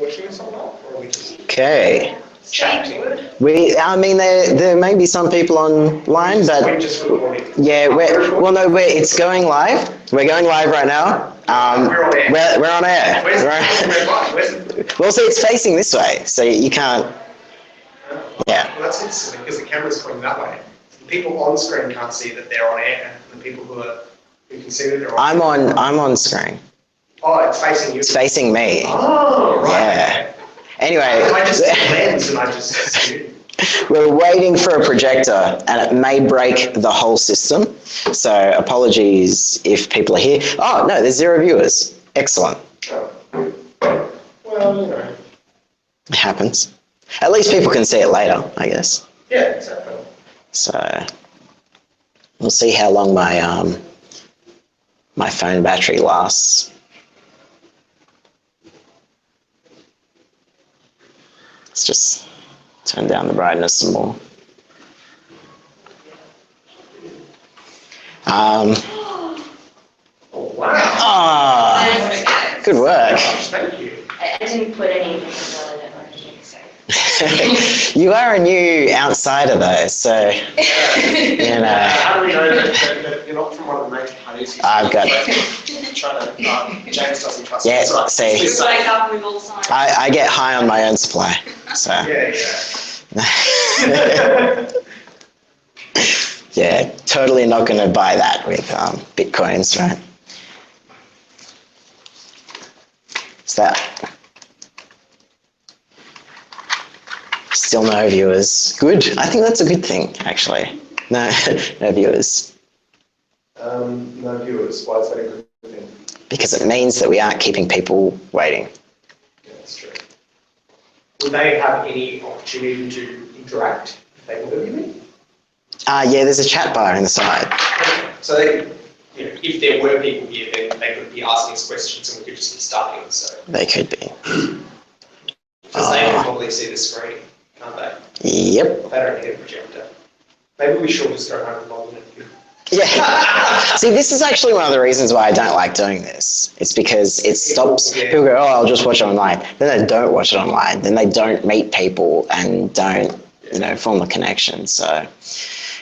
watching us or not? Or are we just Okay. chatting? I mean, there may be some people online, but We're just recording. yeah, it's going live. We're going live right now. We're on air. We're on air. Where's the Well, see, it's facing this way, so you can't. Yeah. Well, that's interesting because the camera's pointing that way. The people on screen can't see that they're on air. The people who can see that they're on. I'm on screen. Oh, it's facing you. It's facing me. Oh, right. Yeah. Anyway. I just did lens and I just assumed. We're waiting for a projector and it may break the whole system. So apologies if people are here. Oh, no, there's 0 viewers. Excellent. Oh. Well, you know. It happens. At least people can see it later, I guess. Yeah, exactly. So we'll see how long my my phone battery lasts. Let's just turn down the brightness some more. Oh, wow. Oh, good work. Thank you. I didn't put anything relevant on it, so. You are a new outsider though, so you know. How do we know that you're not from one of the major parties? I've got. Trying to, James doesn't trust Yeah, me. Right. see. We wake up with all signs. I get high on my own supply, so. Yeah. Yeah, totally not going to buy that with bitcoins, right? What's that? Still no viewers. Good. I think that's a good thing, actually. No, no viewers. No viewers. Why is that a good thing? Because it means that we aren't keeping people waiting. Yeah, that's true. Would they have any opportunity to interact if they were viewing? Yeah, there's a chat bar in the side. So they, you know, if there were people here, then they could be asking us questions and we could just be starting. So They could be. because they can probably see the screen, can't they? Yep. They don't need a projector. Maybe we should just go home and log in and view. Yeah. See, this is actually one of the reasons why I don't like doing this. It's because it stops people go, oh, I'll just watch it online. Then they don't watch it online. Then they don't meet people and don't, you know, form a connection. So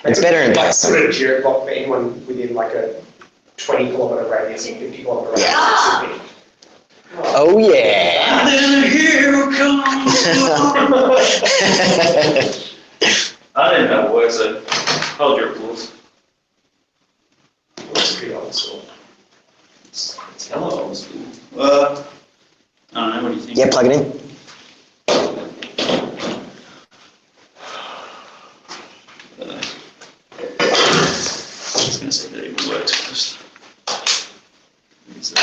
it's better in person. Put a geo block for anyone within like a 20-kilometre radius and 50-kilometre radius. Yeah. Oh yeah. Then here comes I didn't know it works. Hold your applause. That's pretty old school. It's hella old school. I don't know, what do you think? Yeah, plug it in. I was going to say that it even works first. So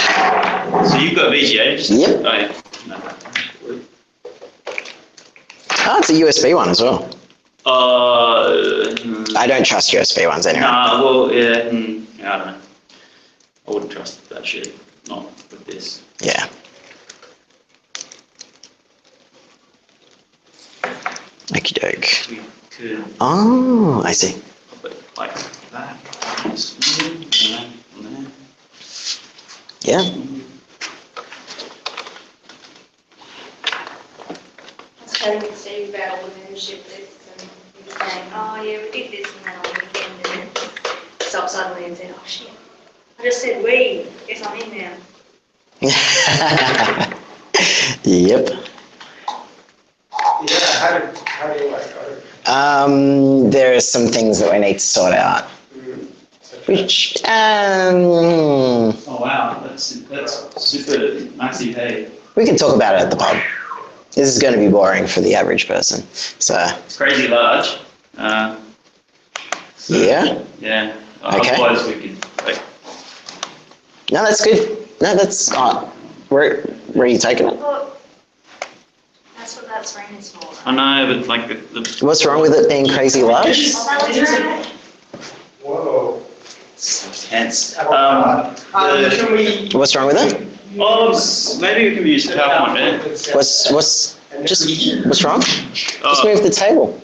you've got a VGA? Yep. Oh yeah. No. Oh, it's a USB one as well. I don't trust USB ones anyway. Nah, well, yeah, yeah, I don't know. I wouldn't trust that shit. Not with this. Yeah. Okie doke. We could Oh, I see. pop it like that. And there. Yeah. I was chatting with Steve about all the membership lists and he was saying, oh yeah, we did this and then on the weekend and then stopped suddenly and said, oh shit, I just said we, guess I'm in now. Yep. Yeah, how do you like go? There are some things that we need to sort out. Which, Oh wow, that's super massive, hey. we can talk about it at the pub. This is going to be boring for the average person. So, It's crazy large. yeah. Yeah. Okay. Otherwise we could like. No, that's good. No, that's, where are you taking it? Well, that's what that screen is for. I know, but like the What's wrong with it being crazy large? Oh, that looks right. Whoa. tense. Can we? What's wrong with it? Maybe we can use PowerPoint there. What's wrong? Just move the table.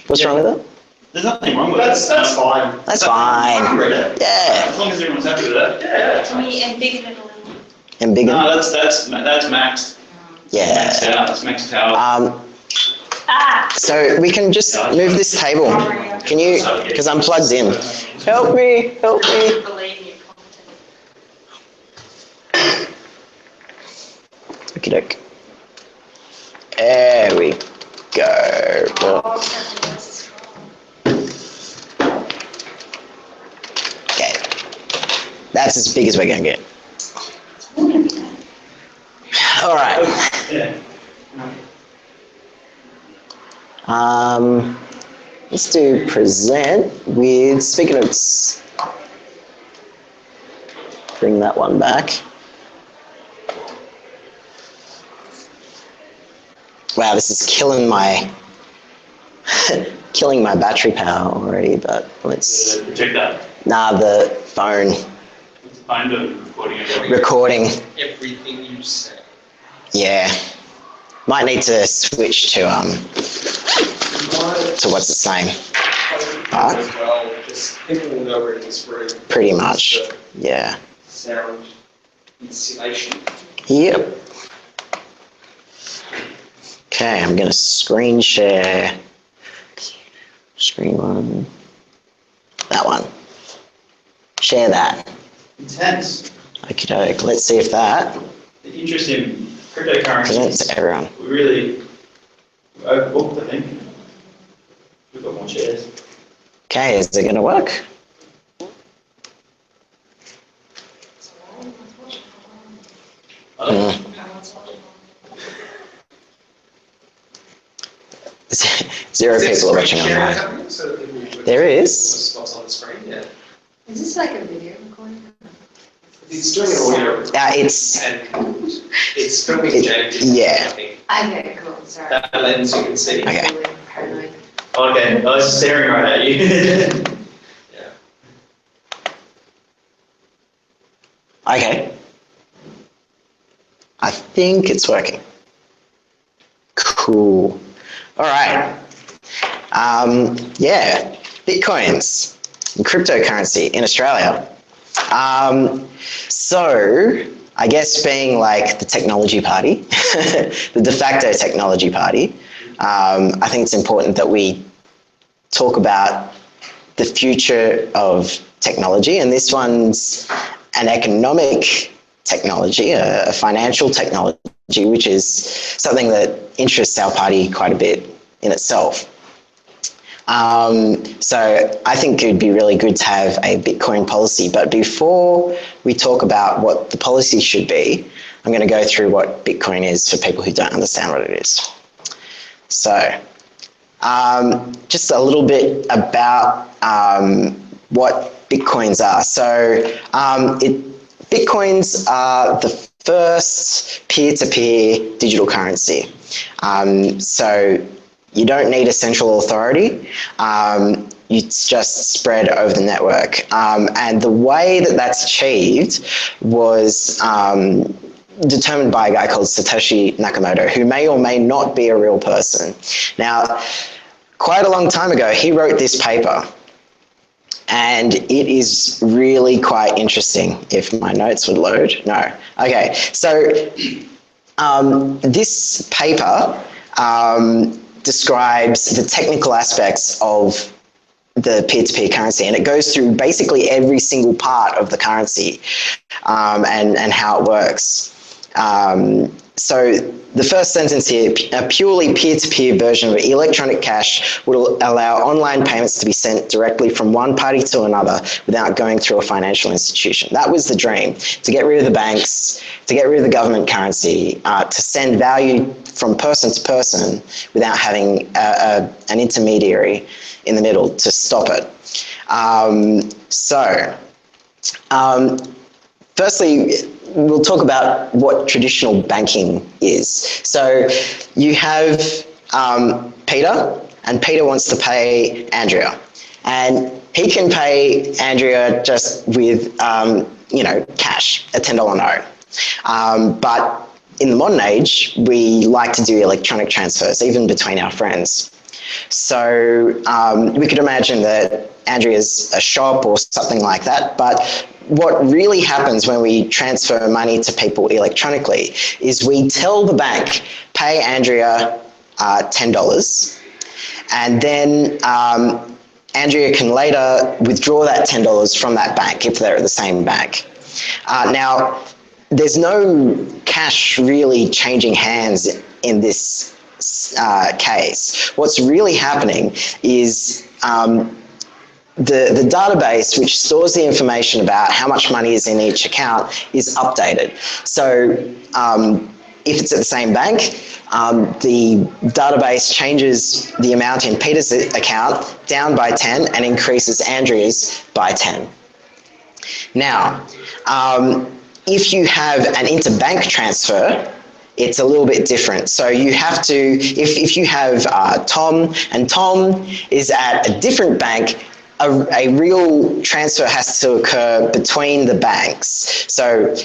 What's wrong with it? There's nothing wrong with it. That's fine. That's fine. Yeah. As long as everyone's happy with that. Yeah. Can we embiggen it a little? And bigger. No, that's maxed. Yeah. Maxed out. It's maxed out. So we can just move this table. Can you, because I'm plugged in. Help me, help me. Believe me, competent. Okie doke. There we go. Okay. That's as big as we're going to get. All right. Yeah. Let's do present with speaker notes. Bring that one back. Wow, this is killing my killing my battery power already, but let's... Projector. Nah, the phone. It's fine to recording it. Recording. Everything you say. Yeah. Might need to switch to what's its name? As well, just people will know we're in this room. Pretty much. Yeah. Sound insulation. Yep. Okay, I'm gonna screen share. Screen one. That one. Share that. Intense. Okie doke. Let's see if that The interest in presents cryptocurrencies. to everyone. We really overbooked, I think. We've got more shares. Okay, is it gonna work? Oh, Zero Is there people are screen watching sharing online. happening so that people would There put is. spots on the screen? Yeah. Is this like a video recording? It's doing an audio It's and it's filming It- James. yeah. I think Okay, cool, sorry. that lens you can see. Okay. Really paranoid. okay. I was staring right at you. Yeah. okay. I think it's working. Cool. All right. Yeah, Bitcoins and cryptocurrency in Australia. So I guess being like the technology party, the de facto technology party, I think it's important that we talk about the future of technology, and this one's an economic technology, a financial technology, which is something that interests our party quite a bit in itself. So I think it would be really good to have a Bitcoin policy, but before we talk about what the policy should be, I'm going to go through what Bitcoin is for people who don't understand what it is. So just a little bit about what Bitcoins are. So Bitcoins are the first peer-to-peer digital currency. So you don't need a central authority. It's just spread over the network. And the way that that's achieved was determined by a guy called Satoshi Nakamoto, who may or may not be a real person. Now, quite a long time ago, he wrote this paper. And it is really quite interesting. If my notes would load. No. Okay. So this paper describes the technical aspects of the peer-to-peer currency, and it goes through basically every single part of the currency and how it works. So the first sentence here, a purely peer-to-peer version of electronic cash will allow online payments to be sent directly from one party to another without going through a financial institution. That was the dream, to get rid of the banks, to get rid of the government currency, to send value from person to person without having an intermediary in the middle to stop it. Firstly, we'll talk about what traditional banking is. So you have Peter, and Peter wants to pay Andrea. And he can pay Andrea just with, cash, a $10 note. But in the modern age, we like to do electronic transfers, even between our friends. So we could imagine that Andrea's a shop or something like that, but what really happens when we transfer money to people electronically is we tell the bank, pay Andrea $10, and then Andrea can later withdraw that $10 from that bank if they're at the same bank. Now, there's no cash really changing hands in this case. What's really happening is the database which stores the information about how much money is in each account is updated. So if it's at the same bank, the database changes the amount in Peter's account down by 10 and increases Andrea's by 10. Now, if you have an interbank transfer, it's a little bit different. So you have to, if you have Tom, and Tom is at a different bank, a real transfer has to occur between the banks. So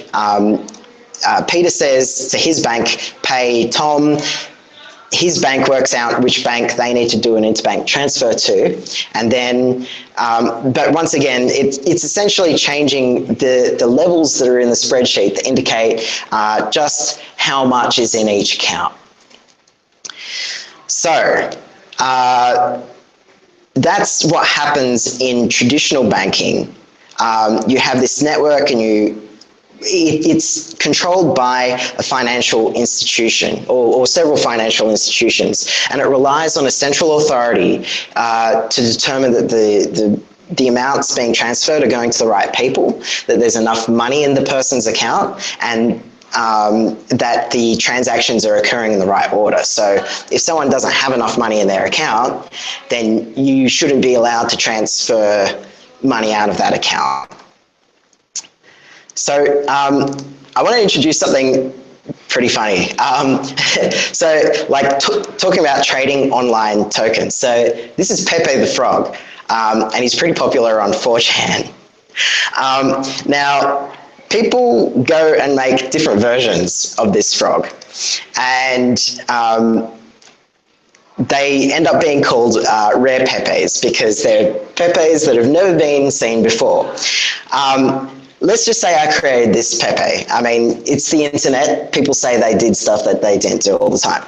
Peter says to his bank, pay Tom. His bank works out which bank they need to do an interbank transfer to. And then, but once again, it's essentially changing the levels that are in the spreadsheet that indicate just how much is in each account. So, that's what happens in traditional banking. You have this network and it's controlled by a financial institution or several financial institutions, and it relies on a central authority to determine that the amounts being transferred are going to the right people, that there's enough money in the person's account, and that the transactions are occurring in the right order. So if someone doesn't have enough money in their account, then you shouldn't be allowed to transfer money out of that account. So I want to introduce something pretty funny. So like talking about trading online tokens. So this is Pepe the Frog, and he's pretty popular on 4chan. Now, people go and make different versions of this frog, and they end up being called rare Pepes because they're Pepes that have never been seen before. Let's just say I created this Pepe. I mean, it's the internet. People say they did stuff that they didn't do all the time.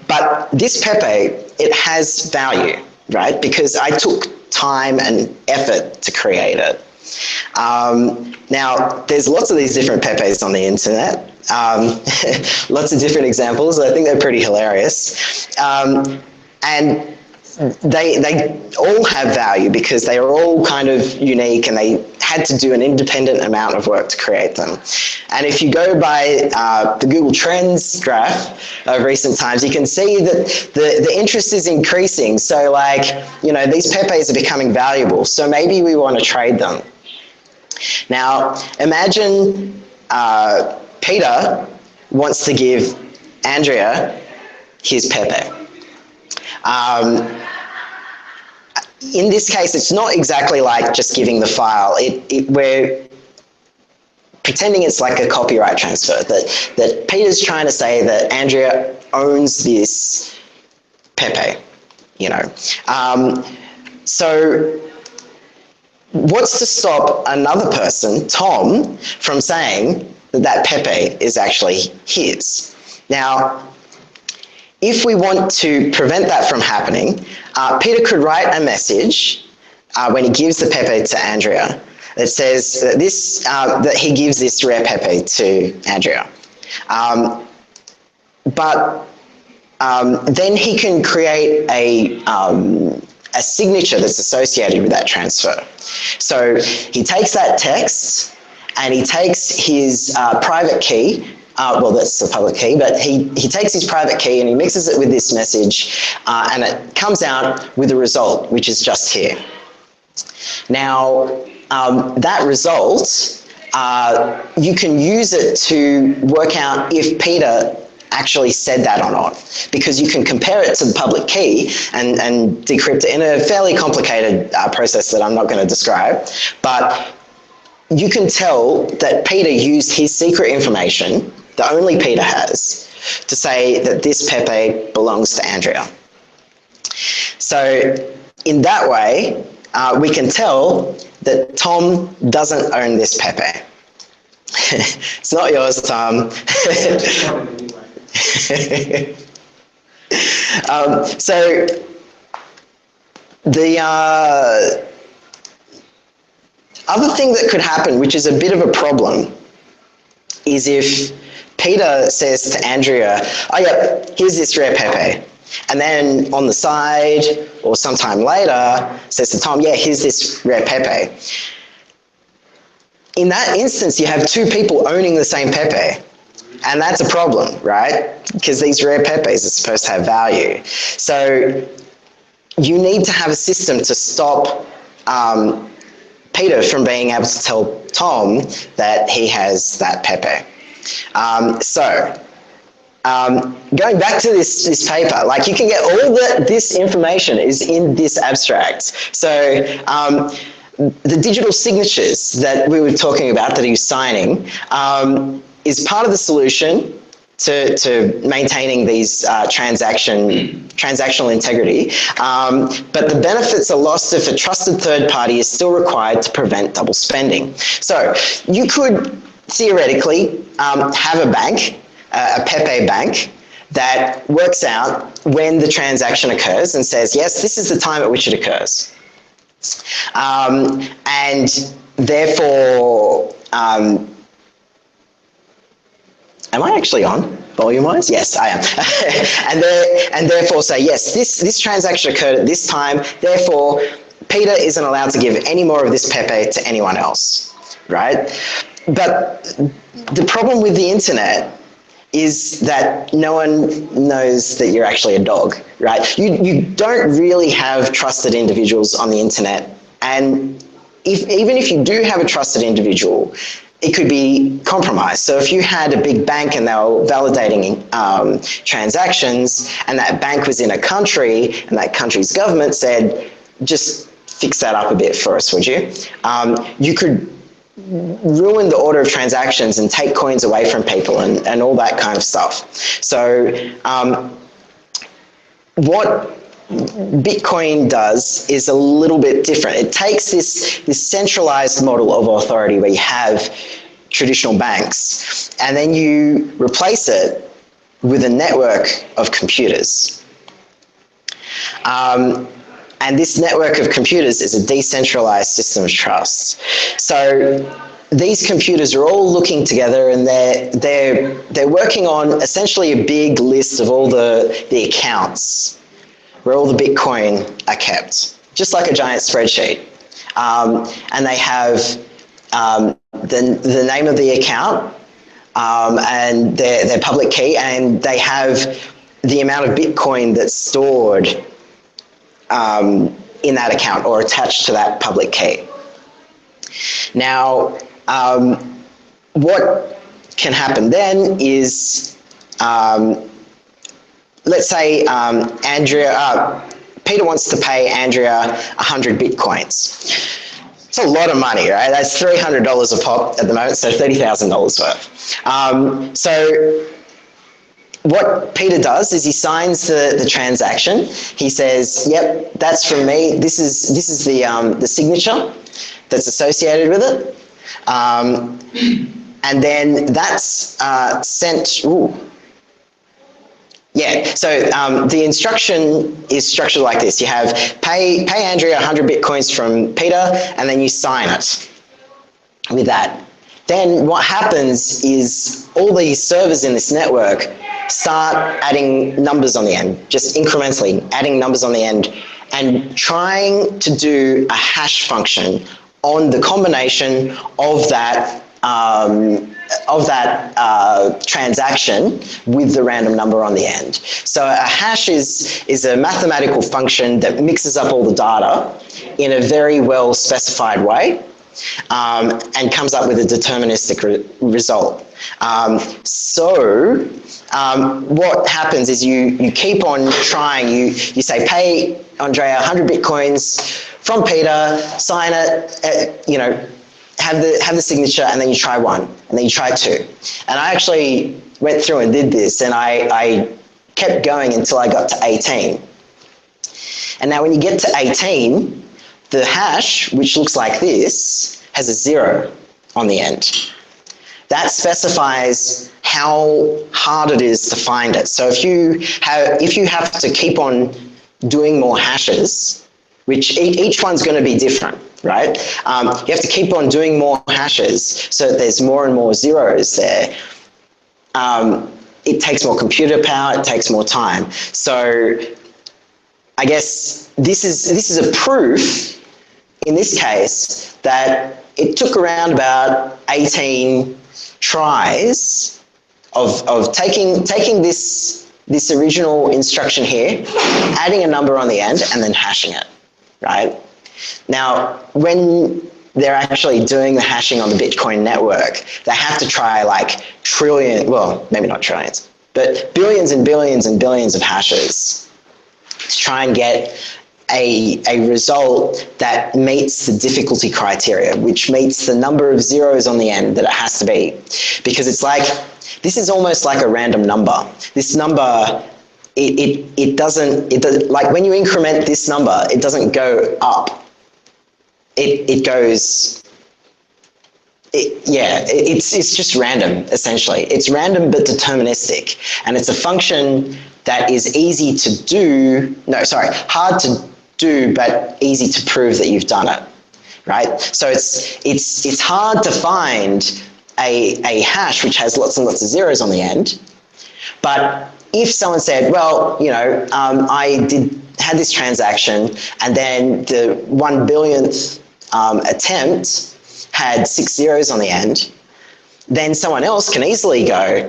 But this Pepe, it has value, right? Because I took time and effort to create it. Now, there's lots of these different Pepes on the internet. Lots of different examples. I think they're pretty hilarious. And they all have value because they are all kind of unique and they had to do an independent amount of work to create them. And if you go by the Google Trends graph of recent times, you can see that the interest is increasing. So like, you know, these Pepes are becoming valuable. So maybe we want to trade them. Now, imagine Peter wants to give Andrea his Pepe. In this case, it's not exactly like just giving the file. We're pretending it's like a copyright transfer, that Peter's trying to say that Andrea owns this Pepe, you know. So what's to stop another person, Tom, from saying that Pepe is actually his? Now, if we want to prevent that from happening, Peter could write a message when he gives the Pepe to Andrea that says that that he gives this rare Pepe to Andrea. But then he can create a signature that's associated with that transfer. So he takes that text and he takes his private key. Well, that's the public key, but he takes his private key and he mixes it with this message and it comes out with a result, which is just here. Now, that result, you can use it to work out if Peter actually said that or not, because you can compare it to the public key and decrypt it in a fairly complicated process that I'm not going to describe, but you can tell that Peter used his secret information that only Peter has to say that this Pepe belongs to Andrea. So in that way, we can tell that Tom doesn't own this Pepe. It's not yours, Tom. So the other thing that could happen, which is a bit of a problem, is if Peter says to Andrea, oh yeah, here's this rare Pepe. And then on the side, or sometime later, says to Tom, yeah, here's this rare Pepe. In that instance, you have two people owning the same Pepe. And that's a problem, right? Because these rare Pepes are supposed to have value. So you need to have a system to stop Peter from being able to tell Tom that he has that Pepe. Going back to this paper, like you can get all this information is in this abstract. So the digital signatures that we were talking about that he's signing is part of the solution to maintaining these transactional integrity, but the benefits are lost if a trusted third party is still required to prevent double spending. So you could theoretically have a bank, a Pepe bank, that works out when the transaction occurs and says, yes, this is the time at which it occurs. And therefore, am I actually on volume-wise? Yes, I am. and therefore say, yes, this transaction occurred at this time, therefore Peter isn't allowed to give any more of this Pepe to anyone else, right? But the problem with the internet is that no one knows that you're actually a dog, right? You don't really have trusted individuals on the internet, and even if you do have a trusted individual, it could be compromised. So if you had a big bank and they were validating transactions, and that bank was in a country and that country's government said, just fix that up a bit for us, would you? You could ruin the order of transactions and take coins away from people and all that kind of stuff. So what Bitcoin does is a little bit different. It takes this centralized model of authority where you have traditional banks, and then you replace it with a network of computers. And this network of computers is a decentralized system of trust. So these computers are all looking together, and they're working on essentially a big list of all the accounts where all the Bitcoin are kept, just like a giant spreadsheet. And they have the name of the account and their public key, and they have the amount of Bitcoin that's stored in that account or attached to that public key. Now, what can happen then is, let's say Peter wants to pay Andrea 100 Bitcoins. It's a lot of money, right? That's $300 a pop at the moment, so $30,000 worth. So what Peter does is he signs the transaction. He says, yep, that's from me. This is the signature that's associated with it. And then that's sent, so the instruction is structured like this. You have pay Andrea 100 Bitcoins from Peter, and then you sign it with that. Then what happens is all these servers in this network start adding numbers on the end, just incrementally adding numbers on the end, and trying to do a hash function on the combination of that transaction with the random number on the end. So a hash is a mathematical function that mixes up all the data in a very well specified way, and comes up with a deterministic result. What happens is you keep on trying. You say, pay Andrea 100 Bitcoins from Peter, sign it, have the signature, and then you try one, and then you try two. And I actually went through and did this, and I kept going until I got to 18. And now when you get to 18, the hash, which looks like this, has a 0 on the end. That specifies how hard it is to find it. So if you have to keep on doing more hashes, which each one's going to be different, right? You have to keep on doing more hashes so that there's more and more zeros there. It takes more computer power, it takes more time. So I guess this is a proof, in this case, that it took around about 18 tries of taking this original instruction here, adding a number on the end, and then hashing it, right? Now, when they're actually doing the hashing on the Bitcoin network, they have to try like well, maybe not trillions, but billions and billions and billions of hashes to try and get a result that meets the difficulty criteria, which meets the number of zeros on the end that it has to be. Because it's like, this is almost like a random number. This number, it doesn't, like when you increment this number, it doesn't go up. It goes, it's just random, essentially. It's random but deterministic. And it's a function that is easy to do, hard to do, but easy to prove that you've done it, right? So it's hard to find a hash which has lots and lots of zeros on the end. But if someone said, well, I had this transaction and then the 1 billionth attempt had 6 zeros on the end, then someone else can easily go,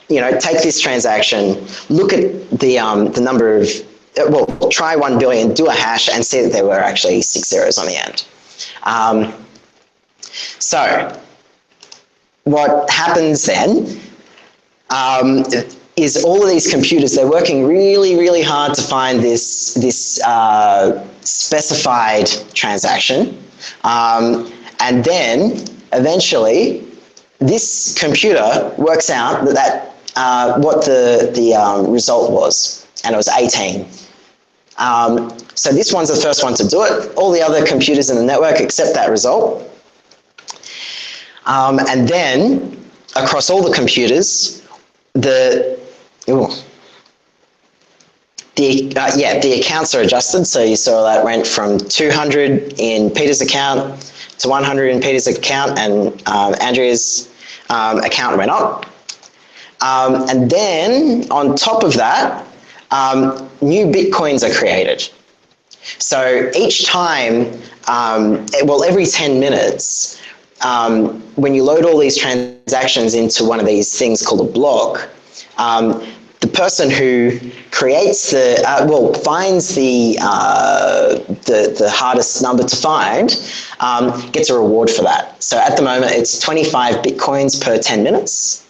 take this transaction, look at the number of, try 1 billion, do a hash, and see that there were actually 6 zeros on the end. So what happens then is all of these computers, they're working really, really hard to find this specified transaction. And then eventually this computer works out that what the result was, and it was 18. So this one's the first one to do it. All the other computers in the network accept that result. And then across all the computers, the accounts are adjusted. So you saw that went from 200 in Peter's account to 100 in Peter's account, and Andrea's account went up. And then on top of that, new Bitcoins are created. So each time, every 10 minutes, when you load all these transactions into one of these things called a block, the person who creates finds the hardest number to find, gets a reward for that. So at the moment, it's 25 Bitcoins per 10 minutes.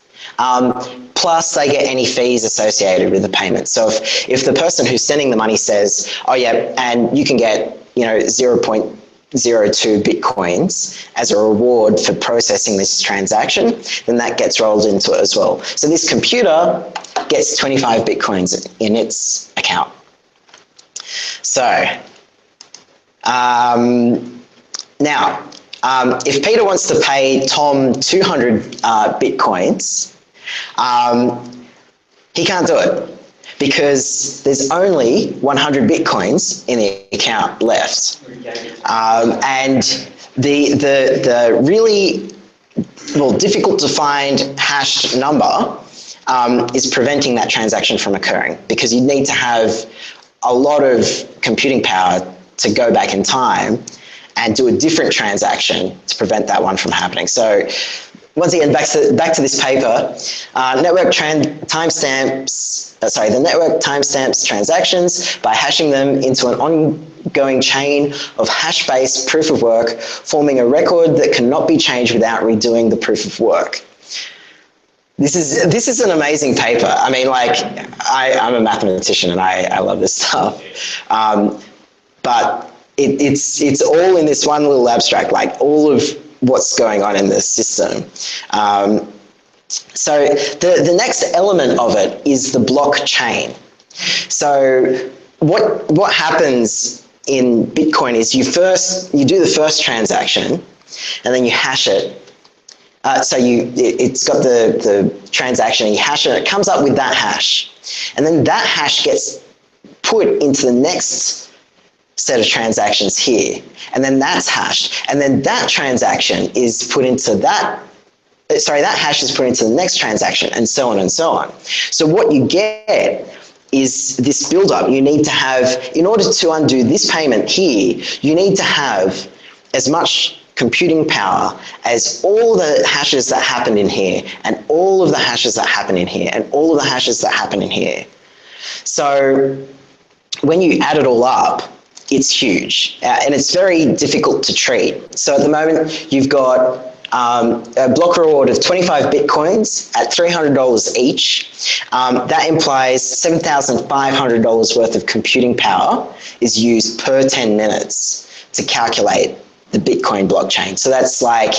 Plus they get any fees associated with the payment. So if the person who's sending the money says, oh yeah, and you can get 0.02 Bitcoins as a reward for processing this transaction, then that gets rolled into it as well. So this computer gets 25 Bitcoins in its account. So now, if Peter wants to pay Tom 200 Bitcoins, he can't do it because there's only 100 Bitcoins in the account left. And the really difficult to find hashed number is preventing that transaction from occurring, because you need to have a lot of computing power to go back in time and do a different transaction to prevent that one from happening. So once again, back to this paper, the network timestamps transactions by hashing them into an ongoing chain of hash-based proof of work, forming a record that cannot be changed without redoing the proof of work. This is an amazing paper. I mean, like, I'm a mathematician and I love this stuff. But it's all in this one little abstract, like all of what's going on in the system. So the next element of it is the blockchain. So what happens in Bitcoin is you do the first transaction, and then you hash it. It's got the transaction, and you hash it, and it comes up with that hash. And then that hash gets put into the next set of transactions here. And then that's hashed. And then that transaction is put into that hash is put into the next transaction, and so on and so on. So what you get is this build-up. You need to have, in order to undo this payment here, you need to have as much computing power as all the hashes that happen in here, and all of the hashes that happen in here, and all of the hashes that happen in here. So when you add it all up, it's huge, and it's very difficult to treat. So at the moment, you've got a block reward of 25 Bitcoins at $300 each. That implies $7,500 worth of computing power is used per 10 minutes to calculate the Bitcoin blockchain. So that's like,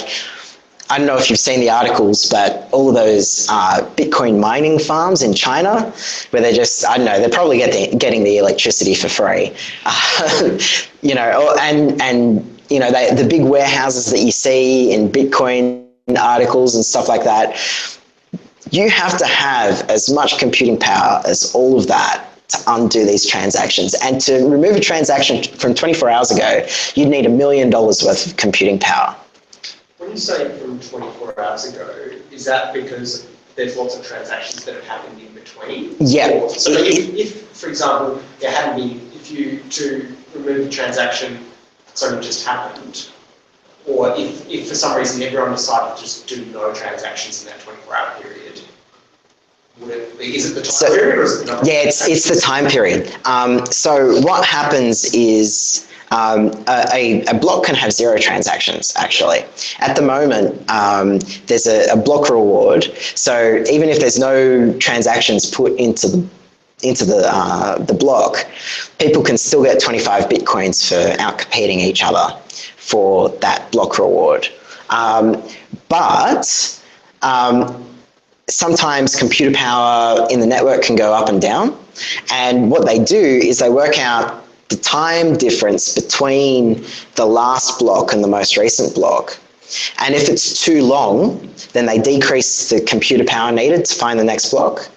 I don't know if you've seen the articles, but all of those Bitcoin mining farms in China, where they're just, I don't know, they're probably getting the electricity for free. You know, and you know, the big warehouses that you see in Bitcoin articles and stuff like that, you have to have as much computing power as all of that to undo these transactions. And to remove a transaction from 24 hours ago, you'd need $1 million worth of computing power. When you say from 24 hours ago, is that because there's lots of transactions that have happened in between? Yeah. Or, so if, for example, there hadn't been, to remove a transaction, something just happened, or if for some reason everyone decided to just do no transactions in that 24-hour period, is it the time period, or is it the number? Yeah, it's the time period. So what happens is a block can have 0 transactions, actually. At the moment, there's a block reward. So even if there's no transactions put into the block, people can still get 25 Bitcoins for outcompeting each other for that block reward. But sometimes computer power in the network can go up and down. And what they do is they work out the time difference between the last block and the most recent block. And if it's too long, then they decrease the computer power needed to find the next block.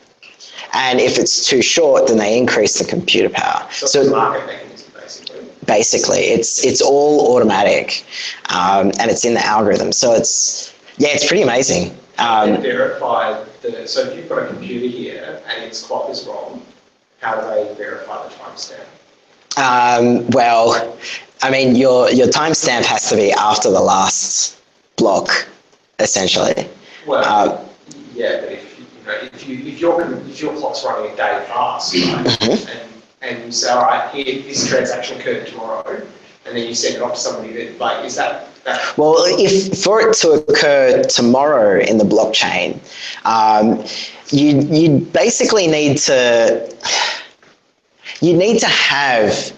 And if it's too short, then they increase the computer power. So it's a market mechanism, basically. Basically, it's all automatic, and it's in the algorithm. So it's pretty amazing. Verify so if you've got a computer here and its clock is wrong, how do they verify the timestamp? Well, I mean, your timestamp has to be after the last block, essentially. Well, yeah, but if your clock's running a day fast, right, Mm-hmm. and you say, all right, here, this transaction occurred tomorrow, and then you send it off to somebody that, like, is that? Well, if for it to occur tomorrow in the blockchain, you basically need to have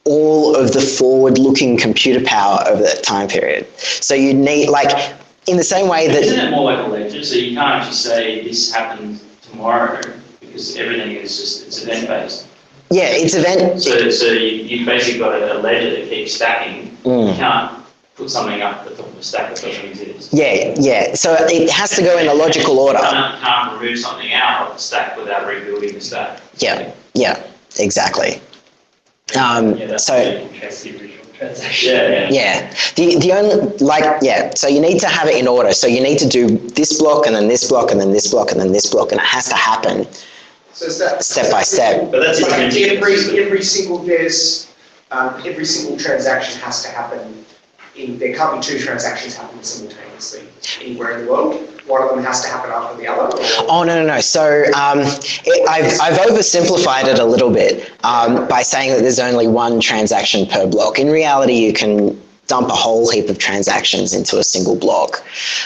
all of the forward-looking computer power over that time period. So you need, like, in the same way that... Isn't it more like a ledger? So you can't actually say this happened tomorrow because everything is just, it's event-based. Yeah, it's event... So you've basically got a ledger that keeps stacking. You can't put something up at the top of a stack that doesn't exist. Yeah. So it has to go in a logical order. You can't remove something out of the stack without rebuilding the stack. Yeah, exactly. So the only so you need to have it in order. So you need to do this block and then this block and then this block and then this block, and it has to happen step by step. But that's like every single transaction has to happen. There can't be 2 transactions happening simultaneously anywhere in the world. One of them has to happen after the other? Or? Oh, no. So I've oversimplified it a little bit by saying that there's only 1 transaction per block. In reality, you can dump a whole heap of transactions into a single block.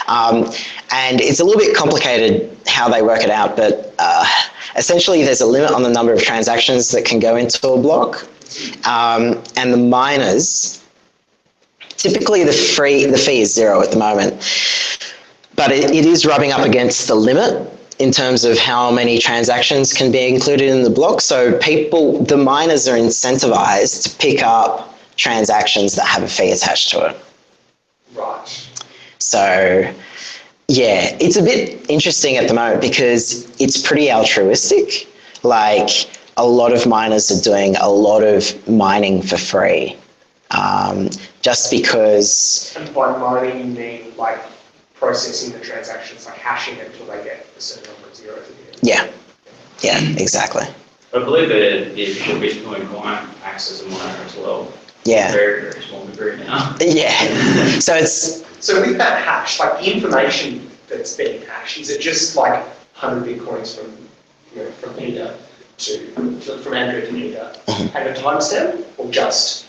And it's a little bit complicated how they work it out, but essentially there's a limit on the number of transactions that can go into a block. And the miners, typically the fee is 0 at the moment, but it is rubbing up against the limit in terms of how many transactions can be included in the block. So the miners are incentivized to pick up transactions that have a fee attached to it. Right. So, yeah, it's a bit interesting at the moment because it's pretty altruistic. Like, a lot of miners are doing a lot of mining for free. Just because... And by mining, you mean like processing the transactions, like hashing it until they get a certain number of zeros at the end? Yeah, yeah, exactly. I believe that the official Bitcoin client acts as a miner as well. Yeah. Very, very small degree now. Yeah, so it's... So with that hash, like the information that's being hashed, is it just like 100 Bitcoins from, from Peter from Andrew to Peter, and a timestamp, or just?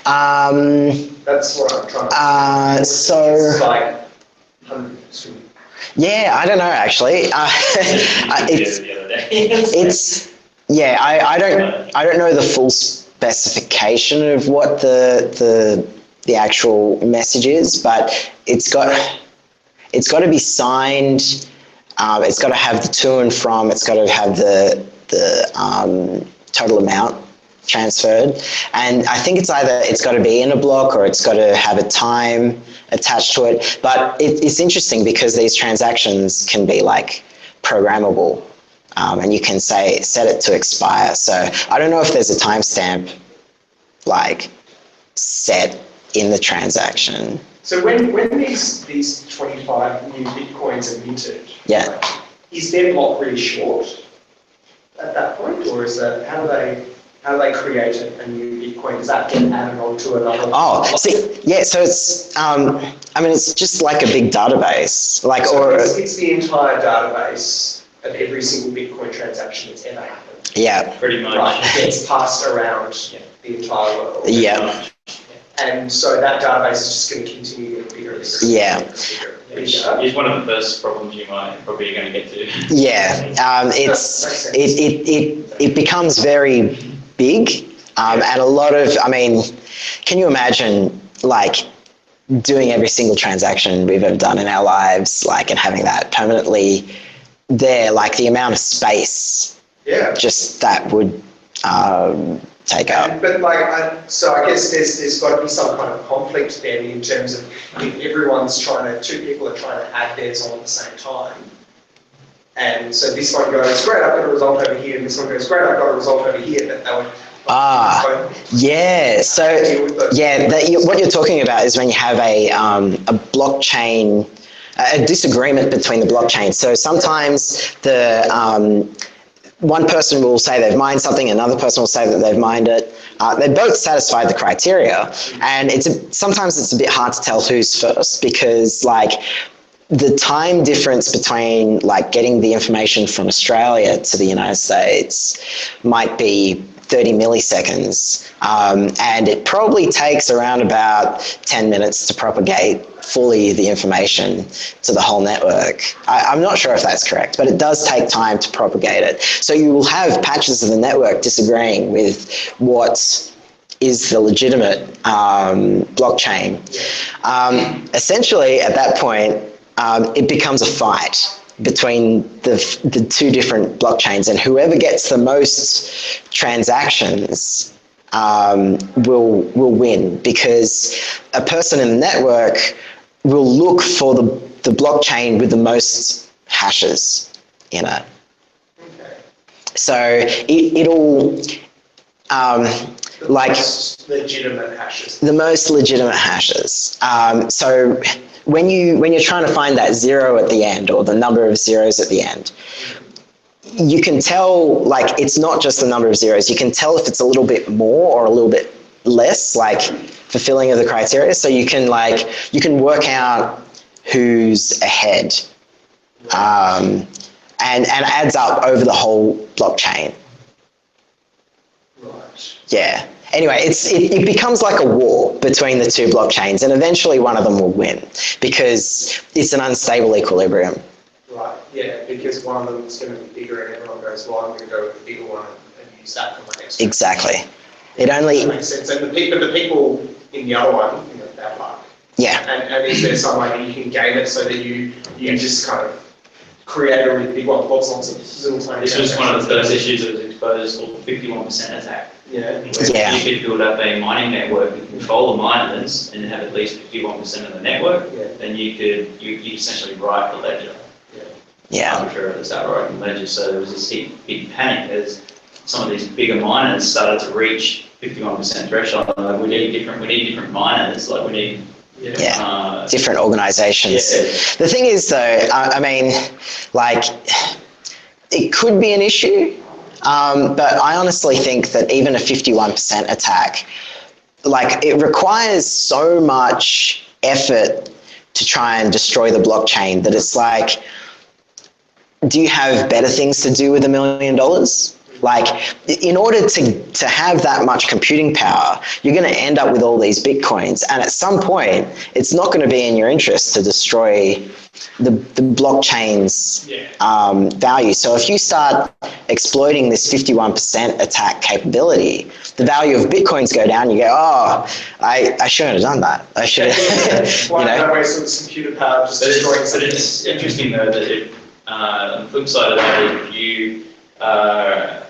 That's what I'm trying to so... It's like hundreds. Yeah, I don't know actually. I don't know the full specification of what the actual message is, but it's got to be signed. It's got to have the to and from. It's got to have the total amount transferred, and I think it's got to be in a block or it's got to have a time attached to it. But it's interesting because these transactions can be like programmable, and you can set it to expire. So I don't know if there's a timestamp like set in the transaction. So when these 25 new Bitcoins are minted, yeah, is their block really short at that point, or is that how do they create a new Bitcoin? Does that get added on to another? Oh, see, yeah. So it's it's just like a big database, like it's the entire database of every single Bitcoin transaction that's ever happened. Yeah, pretty much. Right, it gets passed around the entire world. Yeah. And so that database is just going to continue getting bigger and bigger. Yeah. It's one of the first problems you might probably going to get to. Yeah, it becomes very big, and a lot of, can you imagine like doing every single transaction we've ever done in our lives, like, and having that permanently there, like the amount of space, just that would take up. But so I guess there's got to be some kind of conflict then in terms of if everyone's two people are trying to add theirs on at the same time. And so this one goes, great, I've got a result over here, and this one goes, great, I've got a result over here, that would... Yeah, so, what you're talking about is when you have a blockchain, a disagreement between the blockchains. So sometimes one person will say they've mined something, another person will say that they've mined it. They both satisfy the criteria, and sometimes it's a bit hard to tell who's first because, like, the time difference between like getting the information from Australia to the United States might be 30 milliseconds, and it probably takes around about 10 minutes to propagate fully the information to the whole network. I'm not sure if that's correct, but it does take time to propagate it. So you will have patches of the network disagreeing with what is the legitimate blockchain. Essentially, at that point, it becomes a fight between the two different blockchains, and whoever gets the most transactions will win, because a person in the network will look for the blockchain with the most hashes in it. Okay. So it'll most legitimate hashes. The most legitimate hashes. So when you're trying to find that zero at the end, or the number of zeros at the end, you can tell, like, it's not just the number of zeros. You can tell if it's a little bit more or a little bit less, like, fulfilling of the criteria. So you can work out who's ahead, and adds up over the whole blockchain. Right. Yeah. Anyway, it becomes like a war between the two blockchains, and eventually one of them will win because it's an unstable equilibrium. Right, yeah, because one of them is going to be bigger and everyone goes, well, I'm going to go with the bigger one and use that for my next one. Exactly. It only... That makes sense. And the people in the other one, bad luck. Yeah. And is there some way that you can game it so that you just kind of create a really big one, lots of little tiny... This was one of the first issues that was exposed, called the 51% attack. Yeah. Yeah. You could build up a mining network and control the miners and have at least 51% of the network, Yeah. then you essentially write the ledger. Yeah. Arbitrarily start writing the ledger. So there was this big panic as some of these bigger miners started to reach 51% threshold. Like, we need different miners. Like, we need Yeah. Different organizations. Yeah. The thing is, though, I mean, like, it could be an issue, but I honestly think that even a 51% attack, like, it requires so much effort to try and destroy the blockchain that it's like, do you have better things to do with $1 million? Like, in order to have that much computing power, you're going to end up with all these Bitcoins. And at some point, it's not going to be in your interest to destroy the blockchain's value. So if you start exploiting this 51% attack capability, the value of Bitcoins go down. You go, oh, I shouldn't have done that. I should have, Why not waste all this computer power just destroying But something? it's interesting though that on the flip side of that, if you are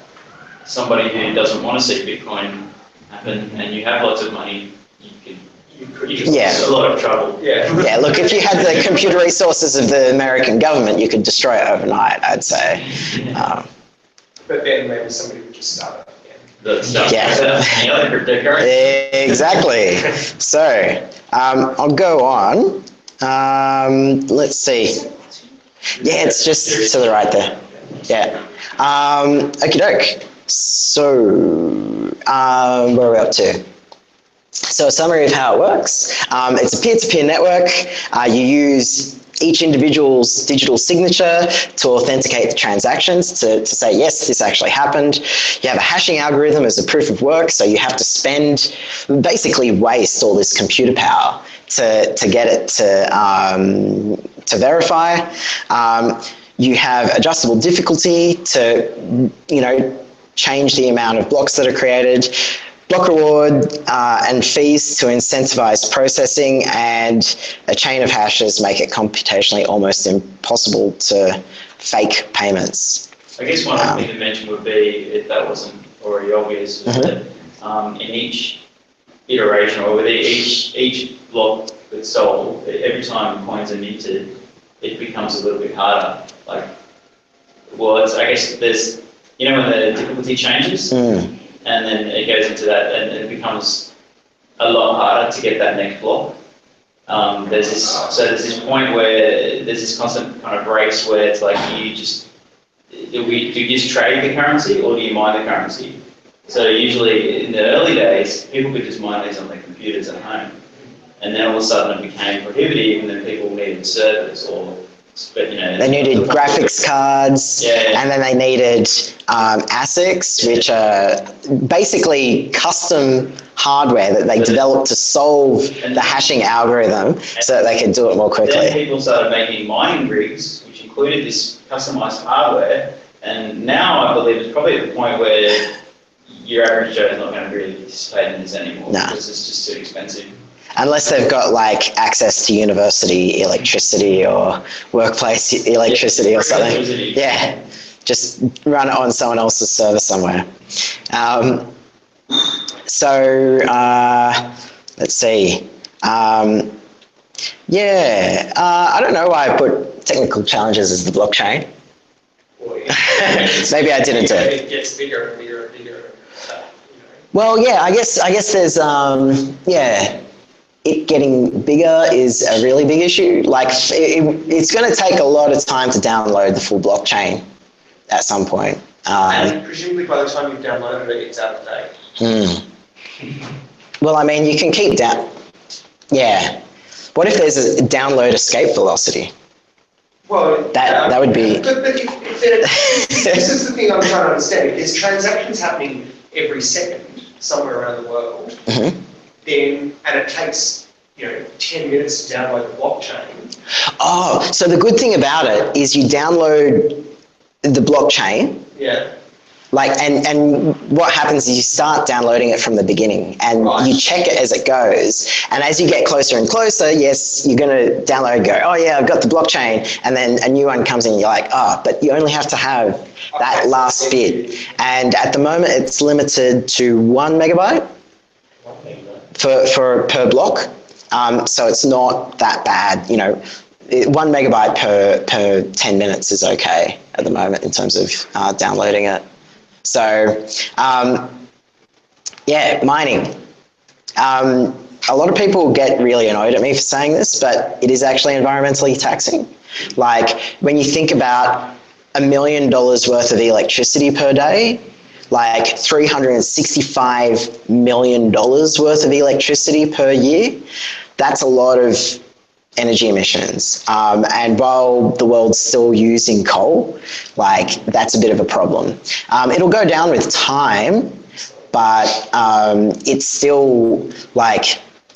somebody who doesn't want to see Bitcoin happen and you have lots of money, you could Yeah. a lot of trouble. Yeah. Yeah, look, if you had the computer resources of the American government, you could destroy it overnight, I'd say. But then maybe somebody would just start up again. The stuff Yeah. any other cryptocurrency. Exactly. So, I'll go on. Let's see. Yeah, it's just to the right there. Yeah. Okie doke. So, where are we up to? So a summary of how it works. It's a peer-to-peer network. You use each individual's digital signature to authenticate the transactions to say, yes, this actually happened. You have a hashing algorithm as a proof of work, so you have to basically waste all this computer power to get it to verify. You have adjustable difficulty to, change the amount of blocks that are created. Block reward and fees to incentivize processing, and a chain of hashes make it computationally almost impossible to fake payments. I guess one thing to mention would be, if that wasn't already obvious, is that in each iteration or with each block that's sold, every time coins are minted, it becomes a little bit harder. Like, well, I guess there's, when the difficulty changes, and then it goes into that, and it becomes a lot harder to get that next block. There's this point where there's this constant kind of race where it's like do you just trade the currency or do you mine the currency? So usually in the early days, people could just mine these on their computers at home, and then all of a sudden it became prohibitive, and then people needed servers they needed graphics cards, and then they needed ASICs, which are basically custom hardware that they developed to solve the hashing algorithm so that they could do it more quickly. Then people started making mining rigs, which included this customized hardware, and now I believe it's probably at the point where your average Joe is not going to really participate in this anymore because it's just too expensive. Unless they've got like access to university electricity or workplace electricity or something. Yeah, just run it on someone else's server somewhere. Let's see. I don't know why I put technical challenges as the blockchain. Maybe I didn't do it. It gets bigger and bigger and bigger. Well, yeah, I guess there's it getting bigger is a really big issue. Like, it's going to take a lot of time to download the full blockchain at some point. And presumably by the time you've downloaded it, it's out of date. Well, I mean, you can keep down. Yeah. What if there's a download escape velocity? Well, that would be. But this is the thing I'm trying to understand. If there's transactions happening every second somewhere around the world, and it takes 10 minutes to download the blockchain. Oh, so the good thing about it is you download the blockchain, And what happens is you start downloading it from the beginning and you check it as it goes. And as you get closer and closer, yes, you're going to download and go, oh yeah, I've got the blockchain. And then a new one comes in, you're like, oh, but you only have to have that last bit. And at the moment, it's limited to 1 megabyte for per block. So it's not that bad, 1 megabyte per 10 minutes is okay at the moment in terms of downloading it. So, yeah, mining. A lot of people get really annoyed at me for saying this, but it is actually environmentally taxing. Like, when you think about $1 million worth of electricity per day, like $365 million worth of electricity per year, that's a lot of energy emissions. And while the world's still using coal, like, that's a bit of a problem. It'll go down with time, but it's still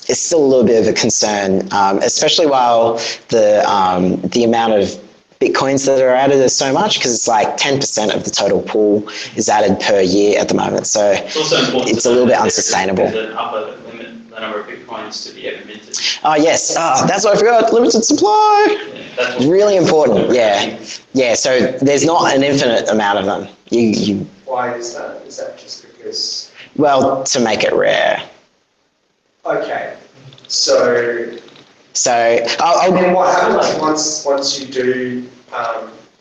a little bit of a concern, especially while the amount of Bitcoins that are added is so much, because it's like 10% of the total pool is added per year at the moment. So it's a little bit unsustainable. There's an upper limit, the number of Bitcoins to be ever minted. Oh yes, that's what I forgot, limited supply. Yeah, that's Really important, yeah. Yeah, so there's not an infinite amount of them. You Why is that? Is that just because? well, to make it rare. Okay, so. So And what happens once you do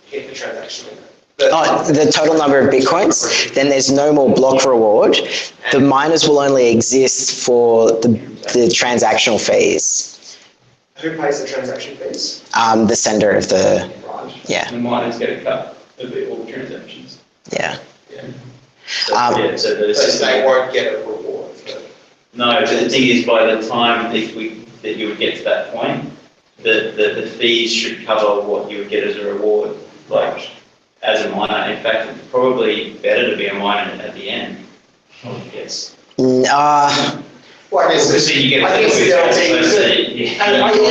hit the transaction limit? the total number of Bitcoins, then there's no more block reward. The miners will only exist for the transactional fees. Who pays the transaction fees? The sender of the, Right. yeah, The miners get a cut of all the transactions. yeah. So, so the So system. they won't get a reward for. No, but the thing is, by the time that you would get to that point, the fees should cover what you would get as a reward, like as a miner. In fact, it's probably better to be a miner at the end, I would guess. Well, I guess Because then you get I guess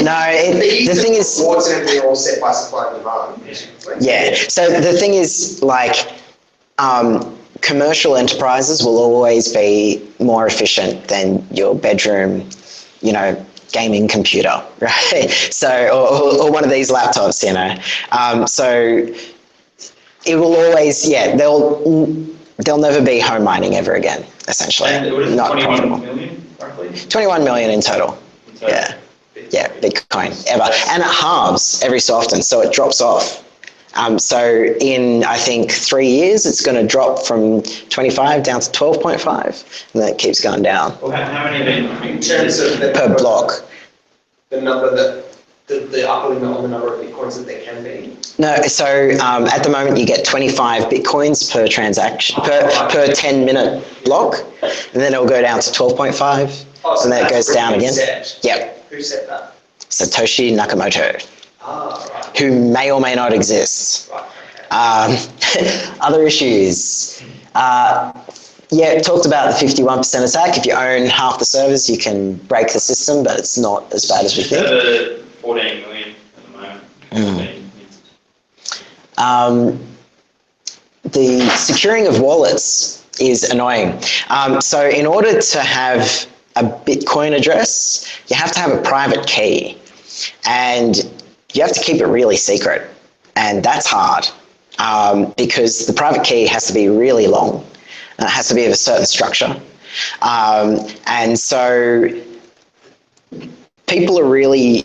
No, the thing is, rewards and everything are all set by supply and demand. yeah. So the thing is, commercial enterprises will always be more efficient than your bedroom, gaming computer, right? So, or one of these laptops, So it will always, they'll never be home mining ever again, essentially. And what is it, Not 21 profitable. million, roughly? 21 million in total. Yeah. Yeah, Bitcoin ever. And it halves every so often, so it drops off. So in, I think, 3 years, it's going to drop from 25 down to 12.5, and then it keeps going down. Well, how many have been In terms of the Per block. the number that the upper limit on the number of Bitcoins that there can be. No, so at the moment you get 25 Bitcoins per transaction, per 10-minute block, and then it'll go down to 12.5, So and then it that's goes down already again. set. Yep, Who set that? Satoshi Nakamoto, Right. who may or may not exist. Right, okay. Other issues. Talked about the 51% attack. If you own half the servers, you can break the system, but it's not as bad as we think. Over 14 million at the moment. The securing of wallets is annoying. So in order to have a Bitcoin address, you have to have a private key, and you have to keep it really secret, and that's hard because the private key has to be really long. It has to be of a certain structure. And so people are really,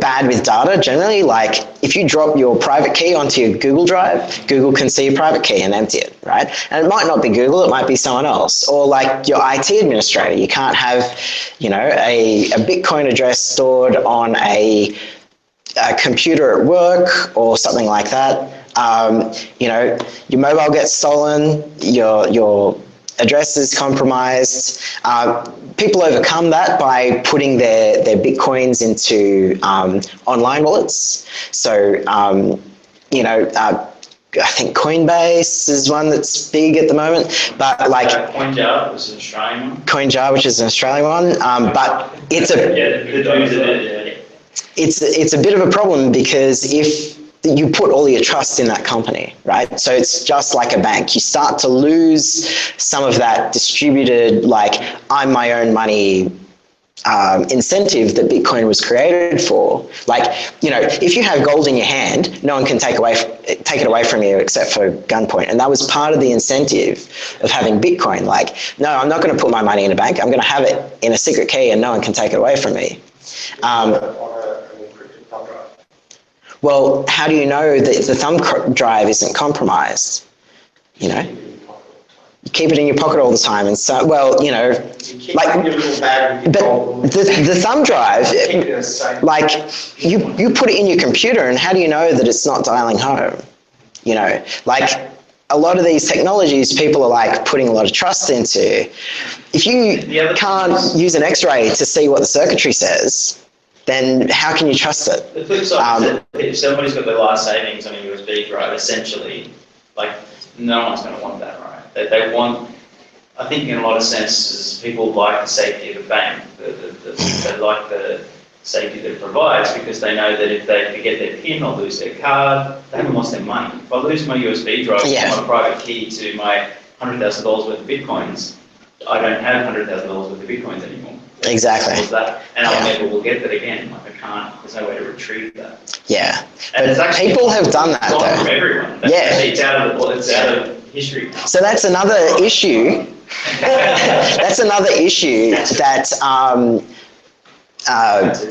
bad with data generally. Like, if you drop your private key onto your Google Drive, Google can see your private key and empty it, right? And it might not be Google, it might be someone else. Or like your IT administrator, you can't have, a Bitcoin address stored on a computer at work or something like that. Your mobile gets stolen, your address is compromised. People overcome that by putting their Bitcoins into online wallets. So, I think Coinbase is one that's big at the moment, but like CoinJar, which is an Australian one. CoinJar, which is an Australian one, but it's a Yeah, the dudes that did it. it's a bit of a problem because if you put all your trust in that company, right? So it's just like a bank. You start to lose some of that distributed, like, I'm my own money incentive that Bitcoin was created for. Like, you know, if you have gold in your hand, no one can take it away from you except for gunpoint. And that was part of the incentive of having Bitcoin. Like, no, I'm not going to put my money in a bank. I'm going to have it in a secret key and no one can take it away from me. On an encrypted thumb drive. Well, how do you know that the thumb drive isn't compromised? You know, you keep it in your pocket all the time, and so, well, you know, You keep like, it in your little bag with but your gold. the thumb drive, Keep it in a safe. like, you put it in your computer, and how do you know that it's not dialing home? You know, like, a lot of these technologies people are like putting a lot of trust into. If you can't use an X-ray to see what the circuitry says, then how can you trust it? The flip side is that if somebody's got their life savings on a USB drive, essentially, like, no one's going to want that, right? They want, I think in a lot of senses, people like the safety of a bank. They like the safety that it provides because they know that if they forget their PIN or lose their card, they haven't lost their money. If I lose my USB drive, my private key to my $100,000 worth of Bitcoins, I don't have $100,000 worth of Bitcoins anymore. Exactly. That, and I never will get that again. Like, I can't. There's no way to retrieve that. Yeah. And it's actually people have done that though. From everyone. It's out of history. So that's another issue. That's another issue that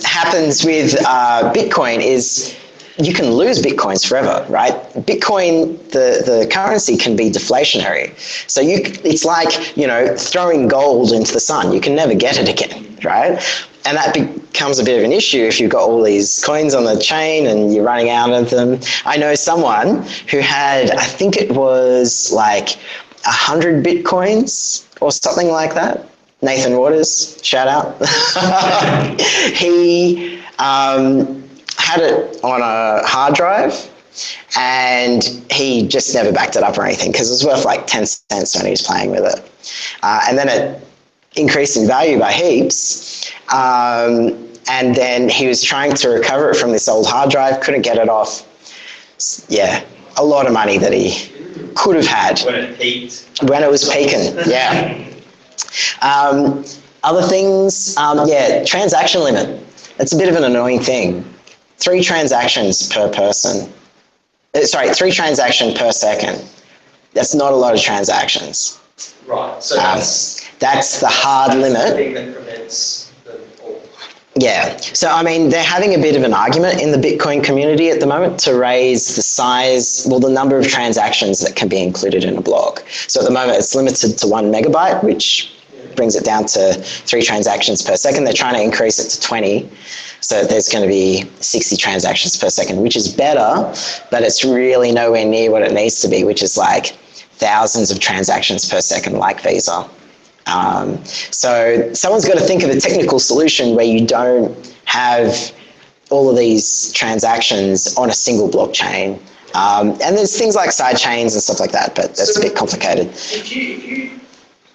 happens with Bitcoin is you can lose Bitcoins forever, right? Bitcoin, the currency can be deflationary. So it's like, you know, throwing gold into the sun. You can never get it again, right? And that becomes a bit of an issue if you've got all these coins on the chain and you're running out of them. I know someone who had, I think it was like 100 Bitcoins or something like that. Nathan Waters, shout out. He had it on a hard drive and he just never backed it up or anything because it was worth like 10 cents when he was playing with it. And then it increased in value by heaps. And then he was trying to recover it from this old hard drive, couldn't get it off. Yeah, a lot of money that he could have had. When it peaked. When it was peaking, yeah. Other things, transaction limit. It's a bit of an annoying thing. 3 transactions per person. 3 transactions per second. That's not a lot of transactions. Right, so that's the hard limit. The thing that prevents them all. Yeah, so I mean, they're having a bit of an argument in the Bitcoin community at the moment to raise the size, well, the number of transactions that can be included in a block. So at the moment, it's limited to 1 megabyte, which brings it down to 3 transactions per second. They're trying to increase it to 20. So there's going to be 60 transactions per second, which is better, but it's really nowhere near what it needs to be, which is like thousands of transactions per second, like Visa. So someone's got to think of a technical solution where you don't have all of these transactions on a single blockchain. And there's things like side chains and stuff like that, but that's a bit complicated. If you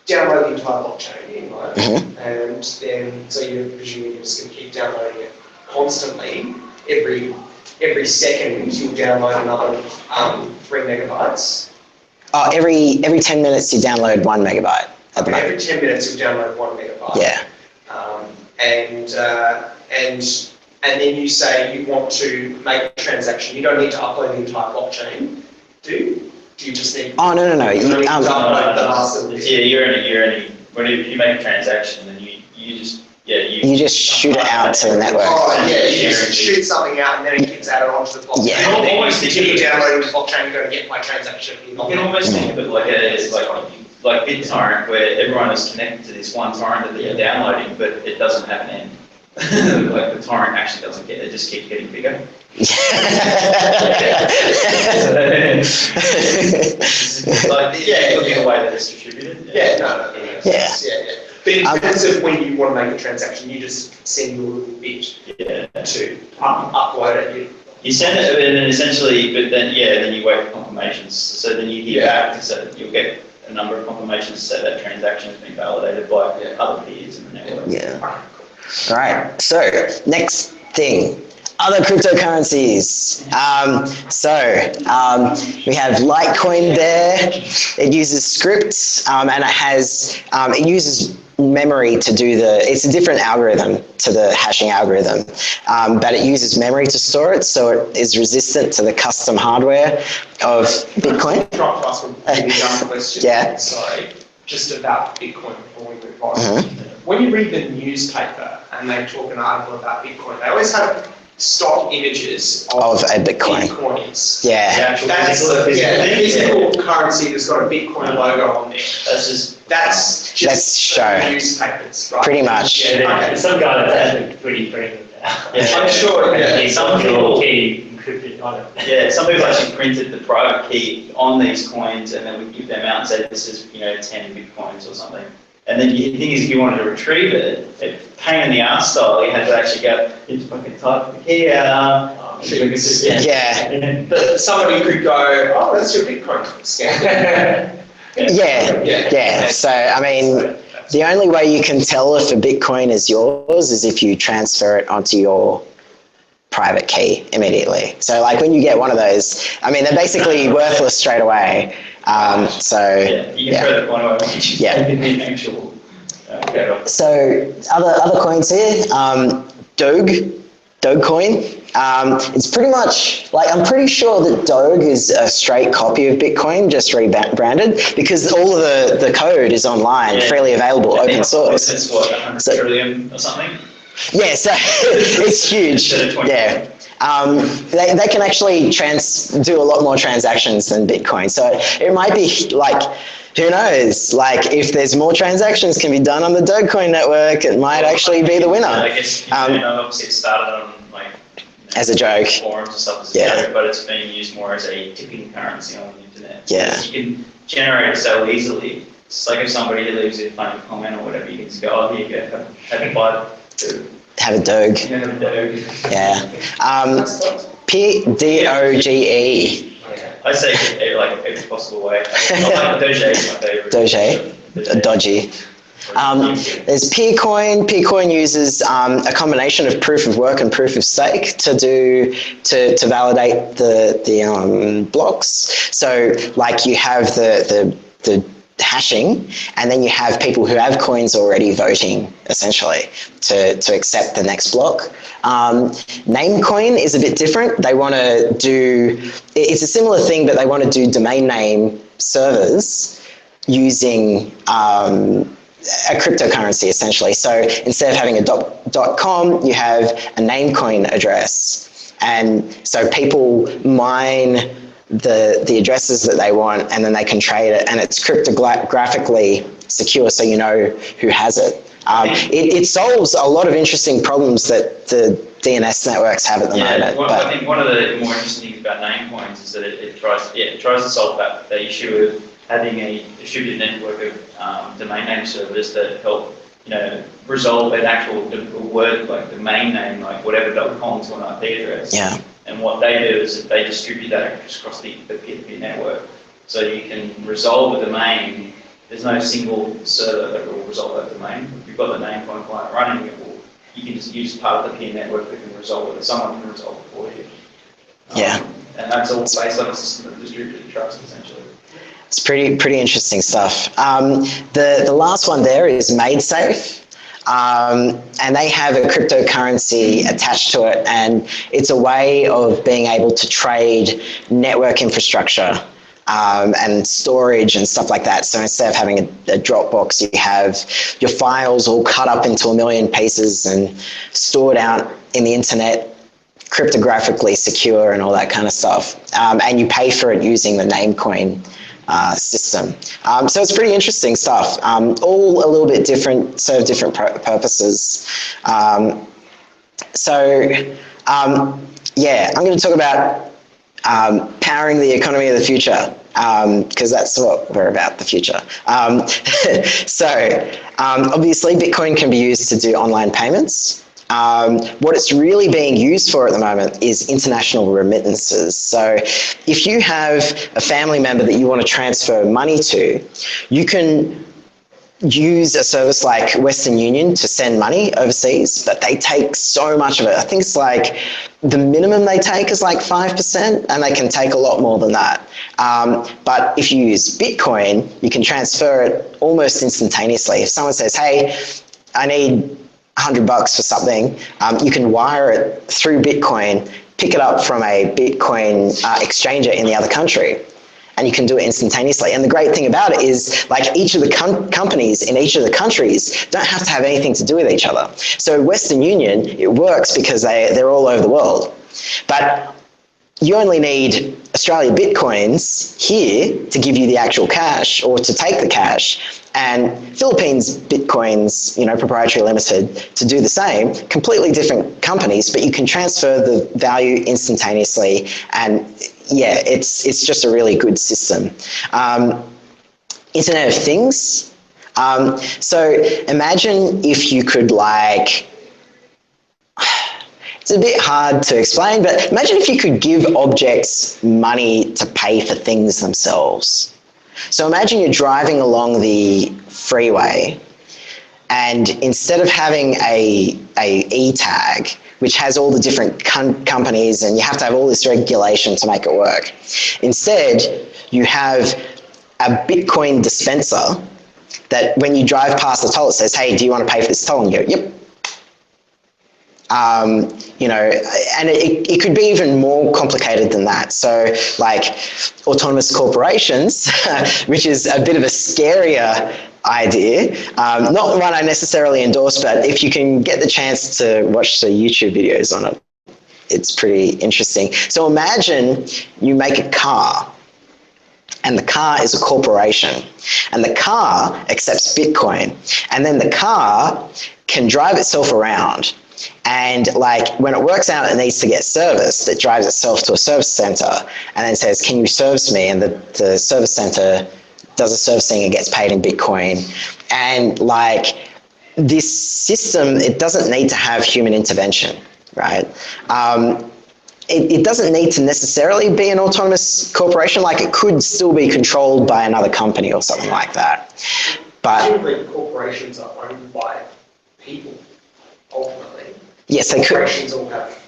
download the entire blockchain, right, and then so you're presumably just going to keep downloading it constantly, every second you'll download another 3 megabytes. Oh, every 10 minutes you download 1 megabyte. Every 10 minutes you download 1 megabyte. Yeah. And then you say you want to make a transaction. You don't need to upload the entire blockchain, do you? Do you just need? Oh, no. You only need to upload the last little bit. Yeah, you're only. Whenever you make a transaction, then you just You just shoot it out to the network. Oh, yeah, you just shoot something out and then it gets added onto the blockchain. Yeah. Almost if you download the blockchain, you're going to get my transaction. You can almost think of it like BitTorrent, where everyone is connected to this one torrent that they're downloading, but it doesn't have an end. Like the torrent actually doesn't get, it just keeps getting bigger. Looking at the way that it's distributed. No. Yeah. But in terms of when you want to make a transaction, you just send your little bit to upload it. You send it, and then essentially, but then you wait for confirmations. So then you hear back, so you'll get a number of confirmations to say that transaction has been validated by other peers in the network. Yeah. All right. So next thing, Other cryptocurrencies. We have Litecoin there. It uses scripts and it uses memory to do it's a different algorithm to the hashing algorithm, but it uses memory to store it, so it is resistant to the custom hardware of Bitcoin. Drop last one, really dumb question. Yeah. Sorry, just about Bitcoin before we move on. Mhm. When you read the newspaper and they talk an article about Bitcoin, they always have stock images Of a Bitcoin. Bitcoins. Yeah. That's the physical currency that's got a Bitcoin logo on there. That's just show. newspapers, right? Pretty much. Yeah, there's some guy that has a pretty friendly with that. Yeah. I'm sure, yeah. Some people- key encrypted on it. Yeah, some people actually printed the private key on these coins and then would give them out and say this is, 10 Bitcoins or something. And then the thing is, if you wanted to retrieve it, pain in the ass style, you had to actually go, you fucking type the key out. Yeah. But somebody could go, oh, that's your Bitcoin scan. Yeah. So, I mean, the only way you can tell if a Bitcoin is yours is if you transfer it onto your private key immediately. So, like when you get one of those, I mean, they're basically worthless straight away. Yeah, you can throw the coin away once you Yeah. take the actual So, other coins here, Dogecoin. It's pretty much, like, I'm pretty sure that Doge is a straight copy of Bitcoin, just rebranded, because all of the code is online, Yeah. freely available, open source. It's what, 100 So- trillion or something? Yeah, so it's huge. Instead of 20. Yeah. They can actually do a lot more transactions than Bitcoin. So it might be like, who knows? Like if there's more transactions can be done on the Dogecoin network, it might actually be the winner. I guess, obviously it started on As a joke. forums and stuff as a Yeah. joke, but it's being used more as a tipping currency on the internet. Yeah. Because you can generate it so easily. It's like if somebody leaves a funny comment or whatever, you can just go, oh, here you go, have a bite. Have a Doge. You know, the Doge. Yeah. Doge. I say like every possible way. I like Doge is my favorite. Doge. Dodgy. There's Peercoin. Peercoin uses a combination of proof of work and proof of stake to validate the blocks. So like you have the hashing, and then you have people who have coins already voting essentially to accept the next block. Namecoin is a bit different. They want to it's a similar thing, but they want to do domain name servers using a cryptocurrency essentially. So instead of having a .com, you have a Namecoin address. And so people mine the addresses that they want, and then they can trade it, and it's cryptographically secure, so you know who has it. It solves a lot of interesting problems that the DNS networks have at the moment. I think one of the more interesting things about Namecoins is that it tries to solve that issue of having a distributed network of domain name servers that help resolve an actual word like domain name, like whatever .com to an IP address. Yeah. And what they do is that they distribute that across the peer-to-peer network. So you can resolve a domain. There's no single server that will resolve that domain. If you've got the Namecoin client running, you can just use part of the peer network that can resolve it. Someone can resolve it for you. Yeah. And that's all based on a system of distributed trust, essentially. It's pretty interesting stuff. The last one there is MadeSafe. And they have a cryptocurrency attached to it, and it's a way of being able to trade network infrastructure and storage and stuff like that. So instead of having a Dropbox, you have your files all cut up into a million pieces and stored out in the internet, cryptographically secure and all that kind of stuff. And you pay for it using the Namecoin system. So it's pretty interesting stuff. All a little bit different, serve different purposes. Yeah, I'm going to talk about powering the economy of the future, because that's what we're about, the future. Obviously, Bitcoin can be used to do online payments. What it's really being used for at the moment is international remittances. So if you have a family member that you want to transfer money to, you can use a service like Western Union to send money overseas, but they take so much of it. I think it's like the minimum they take is like 5%, and they can take a lot more than that. But if you use Bitcoin, you can transfer it almost instantaneously. If someone says, hey, I need $100 for something, you can wire it through Bitcoin, pick it up from a Bitcoin exchanger in the other country, and you can do it instantaneously. And the great thing about it is, like, each of the companies in each of the countries don't have to have anything to do with each other. So Western Union, it works because they're all over the world. But you only need Australia Bitcoins here to give you the actual cash, or to take the cash, and Philippines Bitcoins, you know, proprietary limited, to do the same. Completely different companies, but you can transfer the value instantaneously, and yeah, it's just a really good system. Internet of Things. So imagine if you could, like, it's a bit hard to explain, but imagine if you could give objects money to pay for things themselves. So imagine you're driving along the freeway, and instead of having a e-tag, which has all the different companies, and you have to have all this regulation to make it work, instead you have a Bitcoin dispenser that when you drive past the toll, it says, hey, do you want to pay for this toll? And you go, yep. You know, and it could be even more complicated than that. So, like, autonomous corporations, which is a bit of a scarier idea, not one I necessarily endorse, but if you can get the chance to watch the YouTube videos on it, it's pretty interesting. So imagine you make a car, and the car is a corporation, and the car accepts Bitcoin, and then the car can drive itself around. And, like, when it works out it needs to get serviced, it drives itself to a service center and then says, can you service me? And the service center does a servicing and gets paid in Bitcoin. And, like, this system, it doesn't need to have human intervention, right? It doesn't need to necessarily be an autonomous corporation. Like, it could still be controlled by another company or something like that. But presumably corporations are owned by people, ultimately. yes, they could. Corporations all have,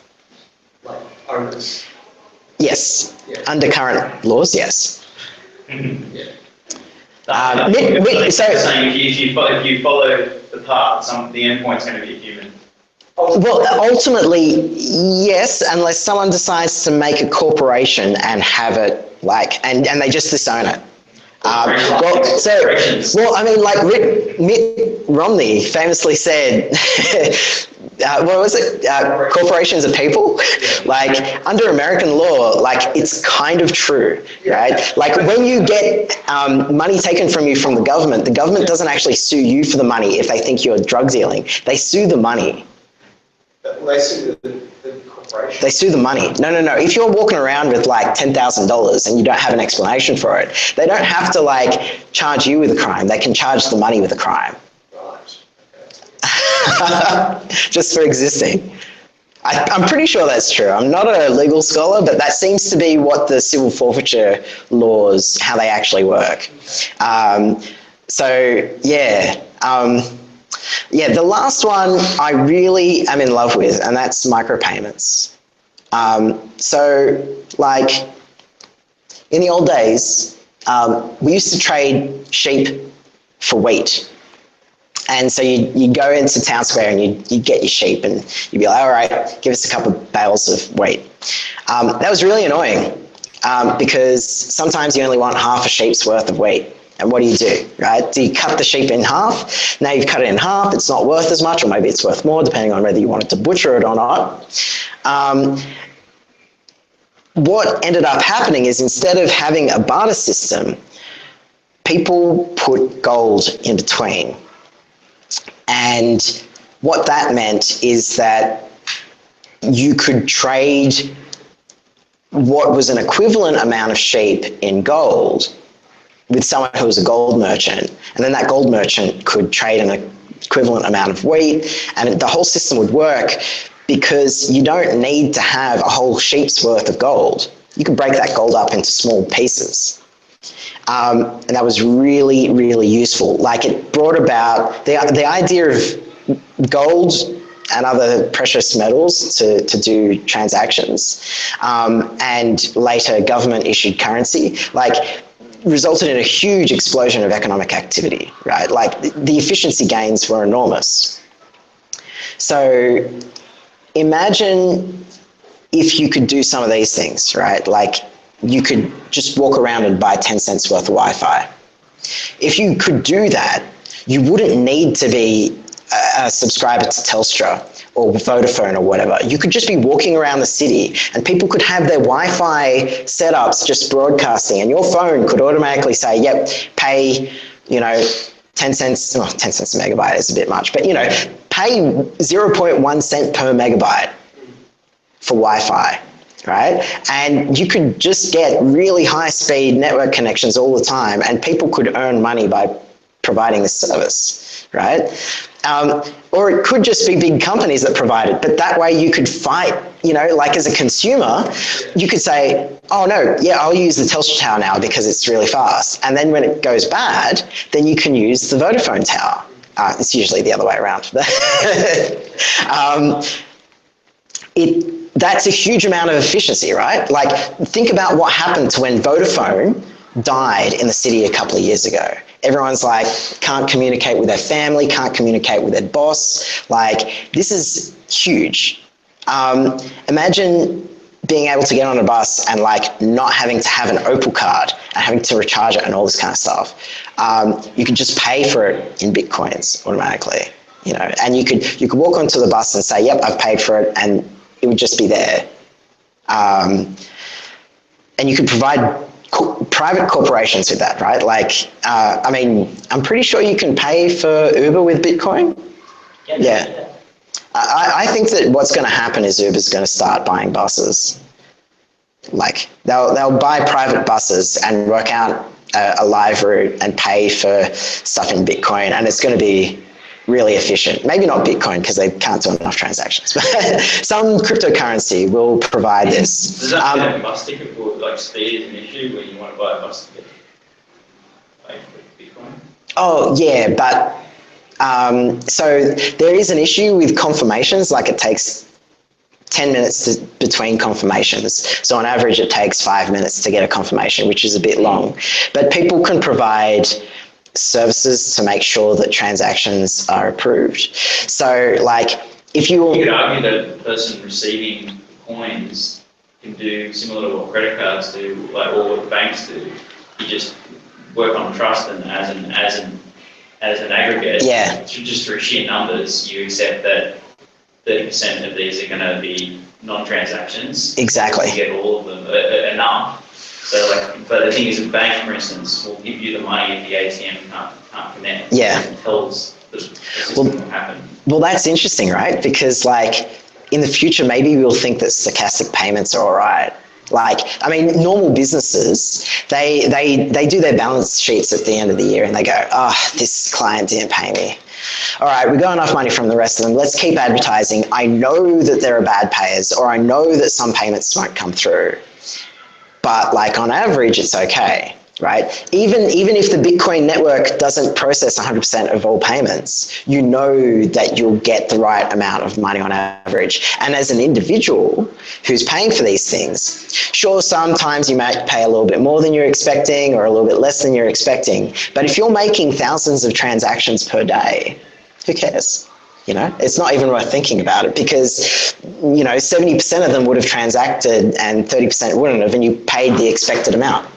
like, owners. Yes, Yeah. under current laws, yes. Yeah. So if you follow the path, the endpoint's going to be a human. well, ultimately, yes, unless someone decides to make a corporation and have it, like, and they just disown it. Well, I mean, like, Mitt Romney famously said, what was it? Corporations are people. Like, under American law, like, it's kind of true, right? Like, when you get money taken from you from the government doesn't actually sue you for the money if they think you're drug dealing. They sue the money. They sue the corporation. They sue the money. No. If you're walking around with, like, $10,000 and you don't have an explanation for it, they don't have to, like, charge you with a crime. They can charge the money with a crime. Right. Okay. Just for existing. I'm pretty sure that's true. I'm not a legal scholar, but that seems to be what the civil forfeiture laws, how they actually work. The last one I really am in love with, and that's micropayments. So, like, in the old days, we used to trade sheep for wheat. And so you go into town square and you get your sheep and you'd be like, all right, give us a couple of bales of wheat. That was really annoying because sometimes you only want half a sheep's worth of wheat. And what do, right? Do you cut the sheep in half? Now you've cut it in half, it's not worth as much, or maybe it's worth more, depending on whether you wanted to butcher it or not. What ended up happening is, instead of having a barter system, people put gold in between. And what that meant is that you could trade what was an equivalent amount of sheep in gold with someone who was a gold merchant, and then that gold merchant could trade an equivalent amount of wheat, and the whole system would work because you don't need to have a whole sheep's worth of gold. You can break that gold up into small pieces. And that was really, really useful. Like it brought about the idea of gold and other precious metals to do transactions, and later government issued currency, like resulted in a huge explosion of economic activity, right? Like the efficiency gains were enormous. So imagine if you could do some of these things, right? Like you could just walk around and buy 10 cents worth of Wi-Fi. If you could do that, you wouldn't need to be a subscriber to Telstra or Vodafone or whatever. You could just be walking around the city and people could have their Wi-Fi setups just broadcasting, and your phone could automatically say, yep, pay, 10 cents, 10 cents a megabyte is a bit much, but pay 0.1 cent per megabyte for Wi-Fi, right? And you could just get really high speed network connections all the time, and people could earn money by providing this service, right? Or it could just be big companies that provide it, but that way you could fight, like as a consumer, you could say, oh no, yeah, I'll use the Telstra tower now because it's really fast. And then when it goes bad, then you can use the Vodafone tower. It's usually the other way around. That's a huge amount of efficiency, right? Like think about what happened to when Vodafone died in the city a couple of years ago. Everyone's like, can't communicate with their family, can't communicate with their boss. Like, this is huge. Imagine being able to get on a bus and like not having to have an Opal card and having to recharge it and all this kind of stuff. You could just pay for it in Bitcoins automatically, and you could walk onto the bus and say, yep, I've paid for it, and it would just be there. And you could provide private corporations with that, right? Like, I'm pretty sure you can pay for Uber with Bitcoin. Yeah. I think that what's going to happen is Uber's going to start buying buses. Like, they'll buy private buses and work out a live route and pay for stuff in Bitcoin, and it's going to be really efficient. Maybe not Bitcoin because they can't do enough transactions, but some cryptocurrency will provide this. Does that mean a bus ticket for like speed is an issue when you want to buy a bus ticket? Like with Bitcoin? Oh yeah, but so there is an issue with confirmations. Like it takes 10 minutes between confirmations. So on average it takes 5 minutes to get a confirmation, which is a bit long. But people can provide services to make sure that transactions are approved. So like if you could argue that the person receiving coins can do similar to what credit cards do, like all what banks do. You just work on trust, and as an aggregate, just through sheer numbers, you accept that 30% of these are going to be non-transactions. Exactly. You get all of them enough. So but the thing is, a bank, for instance, will give you the money if the ATM can't connect. Yeah. It tells the system what will happen. Well, that's interesting, right? Because like in the future, maybe we'll think that stochastic payments are all right. Like, normal businesses, they do their balance sheets at the end of the year and they go, this client didn't pay me. All right, we got enough money from the rest of them. Let's keep advertising. I know that there are bad payers, or I know that some payments won't come through. But like on average, it's okay, right? Even if the Bitcoin network doesn't process 100% of all payments, you know that you'll get the right amount of money on average. And as an individual who's paying for these things, sure, sometimes you might pay a little bit more than you're expecting or a little bit less than you're expecting. But if you're making thousands of transactions per day, who cares? It's not even worth thinking about it because, 70% of them would have transacted and 30% wouldn't have, and you paid the expected amount.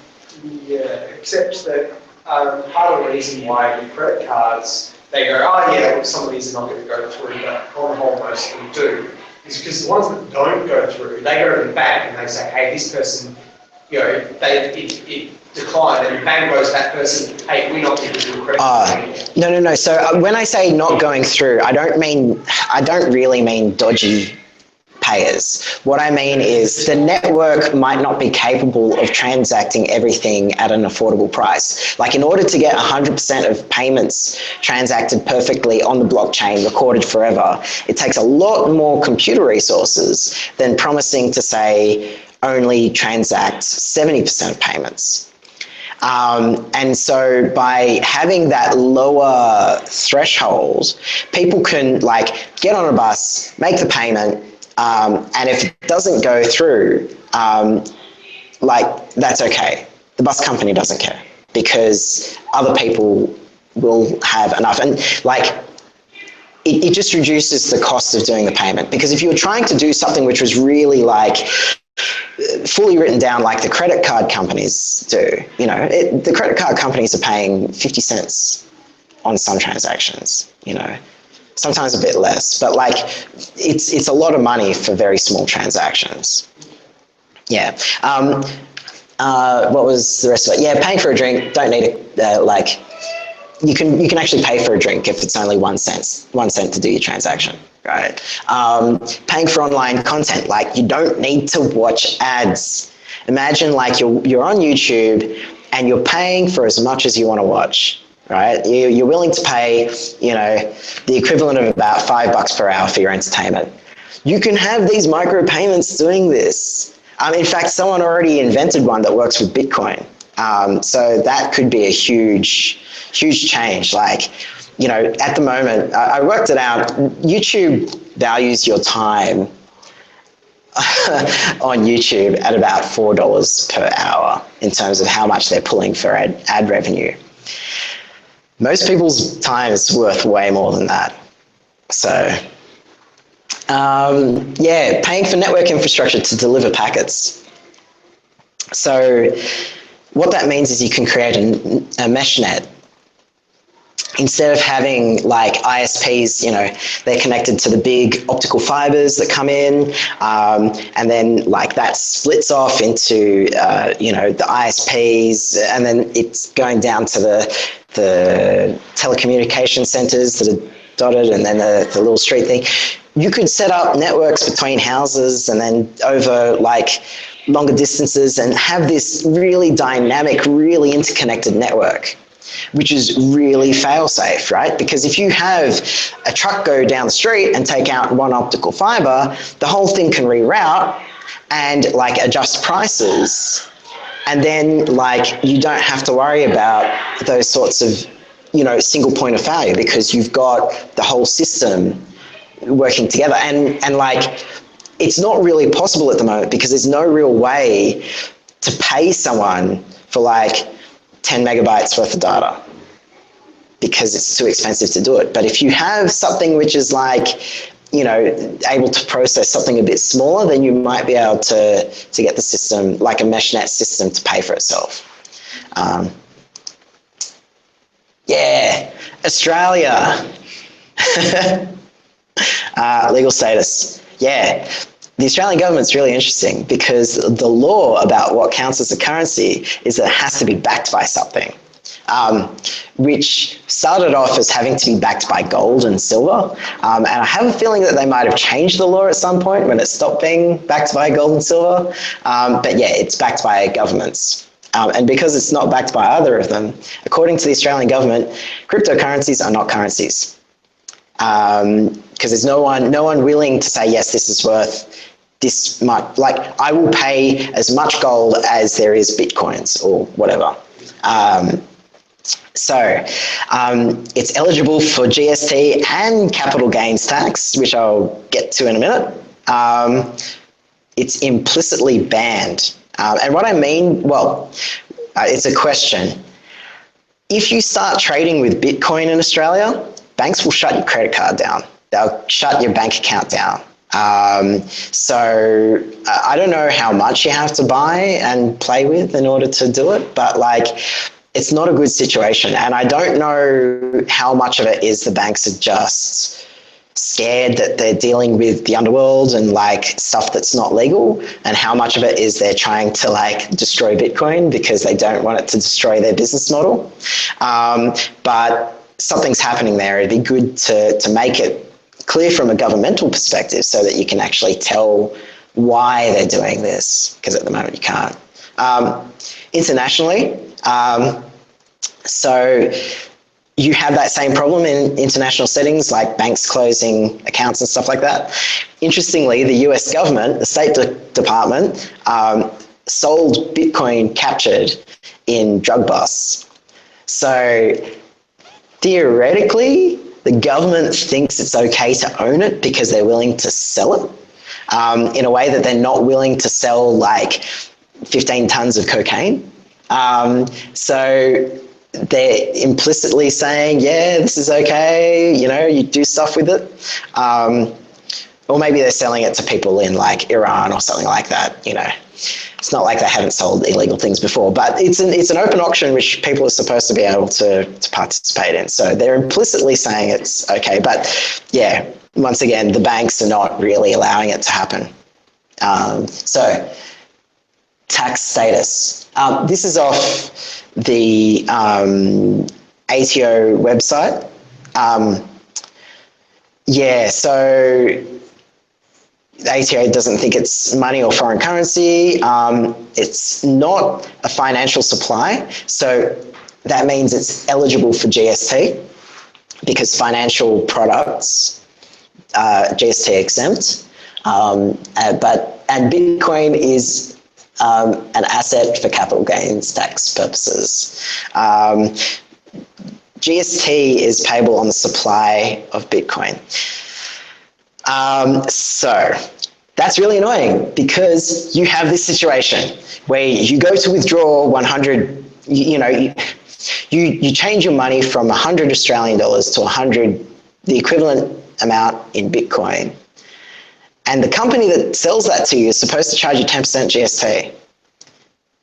Yeah, except that part of the reason why with credit cards, they go, some of these are not going to go through, but on the whole, most of them do, is because the ones that don't go through, they go to the bank and they say, hey, this person, it declined, and bang goes that person, hey, we're not giving you a credit card. No. So when I say not going through, I don't really mean dodgy payers. What I mean is the network might not be capable of transacting everything at an affordable price. Like in order to get 100% of payments transacted perfectly on the blockchain, recorded forever, it takes a lot more computer resources than promising to say only transact 70% of payments. And so by having that lower threshold, people can like get on a bus, make the payment, and if it doesn't go through, like that's okay. The bus company doesn't care because other people will have enough. And like, it just reduces the cost of doing the payment, because if you were trying to do something which was really like fully written down like the credit card companies do, you know, the credit card companies are paying 50 cents on some transactions, you know, sometimes a bit less, but like it's a lot of money for very small transactions. Yeah. What was the rest of it? Yeah, paying for a drink, don't need it, like, you can actually pay for a drink if it's only 1 cent to do your transaction, right? Paying for online content, like you don't need to watch ads. Imagine like you're on YouTube and you're paying for as much as you want to watch, right? You're willing to pay, you know, the equivalent of about $5 per hour for your entertainment. You can have these micro payments doing this. In fact, someone already invented one that works with Bitcoin. So that could be a huge change. Like, you know, at the moment, I worked it out, YouTube values your time on YouTube at about $4 per hour in terms of how much they're pulling for ad revenue. Most people's time is worth way more than that. So, yeah, paying for network infrastructure to deliver packets. So what that means is you can create a mesh net. Instead of having like ISPs, you know, they're connected to the big optical fibers that come in, and then like that splits off into, you know, the ISPs, and then it's going down to the telecommunication centers that are dotted, and then the little street thing. You could set up networks between houses and then over like longer distances and have this really dynamic, really interconnected network, which is really fail-safe, right? Because if you have a truck go down the street and take out one optical fiber, the whole thing can reroute and like adjust prices. And then like you don't have to worry about those sorts of, you know, single point of failure, because you've got the whole system working together. And like, it's not really possible at the moment because there's no real way to pay someone for like 10 megabytes worth of data because it's too expensive to do it. But if you have something which is like, you know, able to process something a bit smaller, then you might be able to get the system, like a meshnet system, to pay for itself. Yeah, Australia. Legal status. Yeah, the Australian government's really interesting because the law about what counts as a currency is that it has to be backed by something, which started off as having to be backed by gold and silver. And I have a feeling that they might have changed the law at some point when it stopped being backed by gold and silver. But yeah, it's backed by governments. And because it's not backed by either of them, according to the Australian government, cryptocurrencies are not currencies. Because there's no one willing to say, yes, this is worth this much. Like, I will pay as much gold as there is Bitcoins or whatever. So it's eligible for GST and capital gains tax, which I'll get to in a minute. It's implicitly banned. And what I mean, well, it's a question. If you start trading with Bitcoin in Australia, banks will shut your credit card down. They'll shut your bank account down. So I don't know how much you have to buy and play with in order to do it, but like, it's not a good situation. And I don't know how much of it is the banks are just scared that they're dealing with the underworld and like stuff that's not legal, and how much of it is they're trying to like destroy Bitcoin because they don't want it to destroy their business model. But something's happening there. It'd be good to make it clear from a governmental perspective so that you can actually tell why they're doing this, because at the moment you can't. Internationally, so you have that same problem in international settings like banks closing accounts and stuff like that. Interestingly, the US government, the State Department, sold Bitcoin captured in drug busts. So theoretically, the government thinks it's okay to own it because they're willing to sell it in a way that they're not willing to sell like 15 tons of cocaine. So they're implicitly saying, yeah, this is okay, you know, you do stuff with it. Or maybe they're selling it to people in like Iran or something like that, you know. It's not like they haven't sold illegal things before, but it's an open auction which people are supposed to be able to participate in. So they're implicitly saying it's okay, but yeah, once again, the banks are not really allowing it to happen. So tax status. This is off the ATO website. Yeah, so the ATO doesn't think it's money or foreign currency. It's not a financial supply, so that means it's eligible for GST because financial products are GST exempt. And Bitcoin is an asset for capital gains tax purposes. GST is payable on the supply of Bitcoin. So that's really annoying because you have this situation where you go to withdraw 100, you change your money from 100 Australian dollars to 100, the equivalent amount in Bitcoin. And the company that sells that to you is supposed to charge you 10% GST.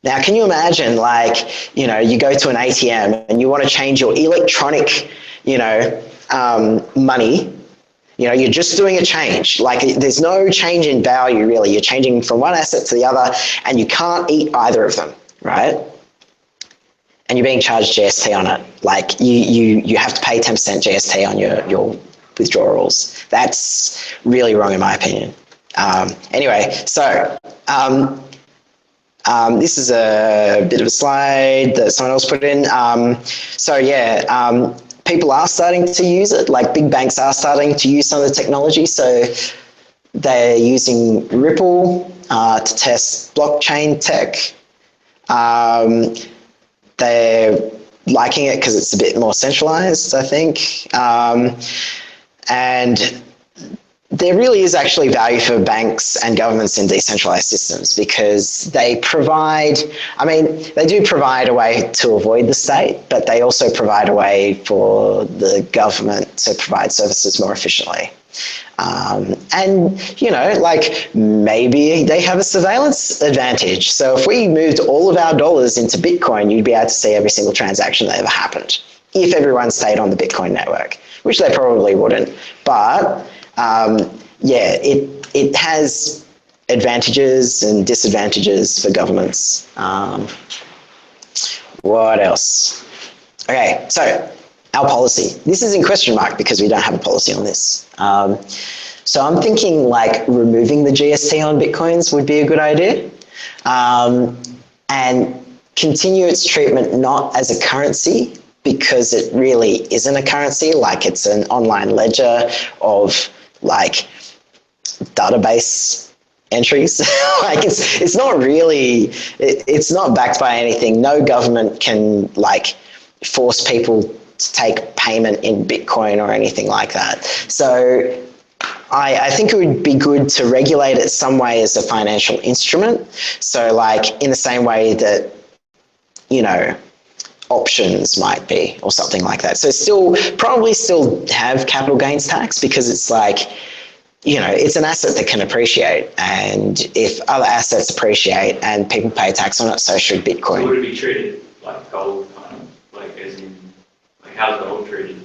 Now, can you imagine, like, you go to an ATM and you want to change your electronic, money. You're just doing a change. Like, there's no change in value, really. You're changing from one asset to the other, and you can't eat either of them, right? And you're being charged GST on it. Like, you have to pay 10% GST on your withdrawals. That's really wrong, in my opinion. Anyway, so this is a bit of a slide that someone else put in. People are starting to use it, like big banks are starting to use some of the technology. So they're using Ripple to test blockchain tech. They're liking it because it's a bit more centralized, I think. And there really is actually value for banks and governments in decentralized systems because they do provide a way to avoid the state, but they also provide a way for the government to provide services more efficiently. Maybe they have a surveillance advantage. So if we moved all of our dollars into Bitcoin, you'd be able to see every single transaction that ever happened if everyone stayed on the Bitcoin network, which they probably wouldn't. But it has advantages and disadvantages for governments. What else? Okay, so our policy. This is in question mark because we don't have a policy on this. So I'm thinking like removing the GST on Bitcoins would be a good idea. And continue its treatment not as a currency because it really isn't a currency, like it's an online ledger of like database entries. Like it's not really, it's not backed by anything. No government can like force people to take payment in Bitcoin or anything like that. So I think it would be good to regulate it some way as a financial instrument. So like in the same way that, options might be or something like that. So probably still have capital gains tax because it's like, it's an asset that can appreciate, and if other assets appreciate and people pay tax on it, so should Bitcoin. So would it be treated like gold, kind of, like as in, like how's gold treated?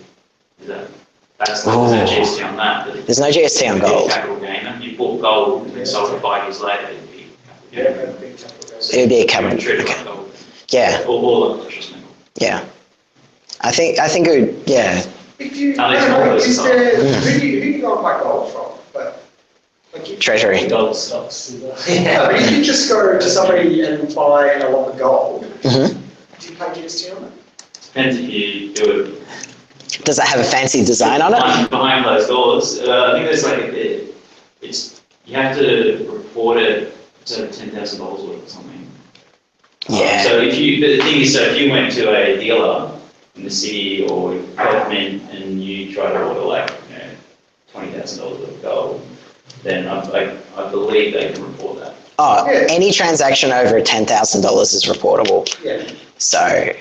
There's no GST on that. There's no GST on gold. Capital gain. If you bought gold and then sold it 5 years later, it'd be capital gain. It would be a capital. Treated like gold. Yeah. Or like precious metal. Yeah. I think it would, yeah. If you, At least one of those who do you go and buy gold from? Treasury. Gold stocks. Yeah, but if you just go to somebody and buy a lot of gold, Mm-hmm. do you pay GST on it? Depends if you do it. Does it have a fancy design on it? Behind those doors, I think there's like you have to report it So $10,000 worth or something. Yeah. So if you, but the thing is, so if you went to a dealer in the city or government and you try to order like, $20,000 worth of gold, then I believe they can report that. Oh, Yeah. any transaction over $10,000 is reportable. Yeah. So,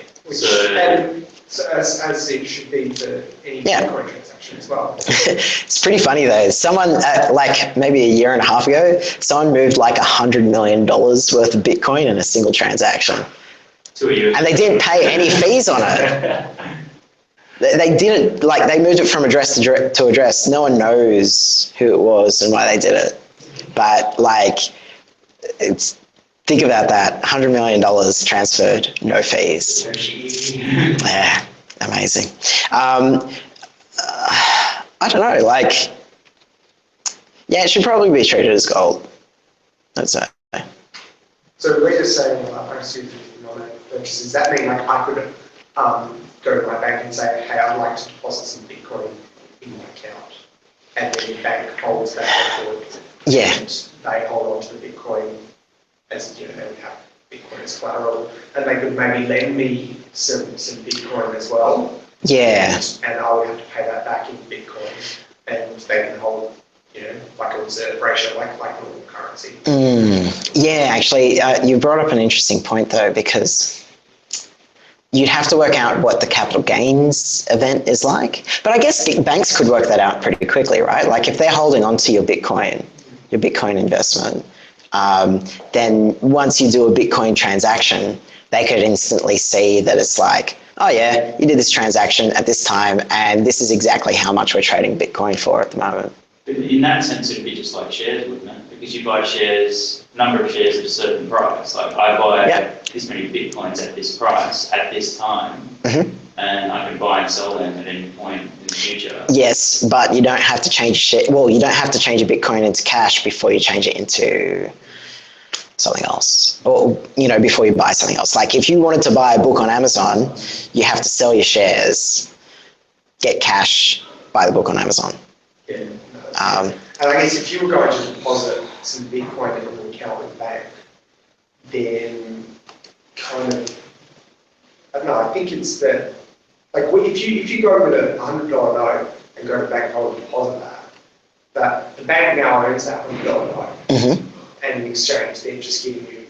So as it should be for any Yeah. Bitcoin transaction as well. it's pretty funny though. Someone, like maybe a year and a half ago, someone moved like $100 million worth of Bitcoin in a single transaction. To a US. And they didn't pay any fees on it. They didn't, like, they moved it from address to address. No one knows who it was and why they did it. But, like, think about that. $100 million transferred, no fees. Yeah, amazing. I don't know, like, yeah, it should probably be treated as gold. That's it. So we're just saying, I assume non-purchase, does that mean like I could go to my bank and say, hey, I'd like to deposit some Bitcoin in my account, and then the bank holds that record, Yeah. and they hold on to the Bitcoin as, they would have Bitcoin as collateral, and they could maybe lend me some Bitcoin as well. Yeah. And I would have to pay that back in Bitcoin, and they can hold, like a reserve ratio, like normal currency. Yeah, actually, you brought up an interesting point though, because you'd have to work out what the capital gains event is like. But I guess banks could work that out pretty quickly, right? Like if they're holding onto your Bitcoin investment, then once you do a Bitcoin transaction, they could instantly see that it's like, oh yeah, you did this transaction at this time, and this is exactly how much we're trading Bitcoin for at the moment. But in that sense, it'd be just like shares, wouldn't it? Because you buy number of shares at a certain price. Like I buy this many Bitcoins at this price at this time, and I can buy and sell them at any point in the future. Yes, but you don't have to change you don't have to change a Bitcoin into cash before you change it into something else, or before you buy something else. Like if you wanted to buy a book on Amazon, you have to sell your shares, get cash, buy the book on Amazon. Yeah. And I guess if you were going to deposit some Bitcoin in an account with the bank, then kind of, I don't know, I think it's that, like if you go with a $100 note and go to the bank and deposit that the bank now owns that $100 note, and in exchange they're just giving you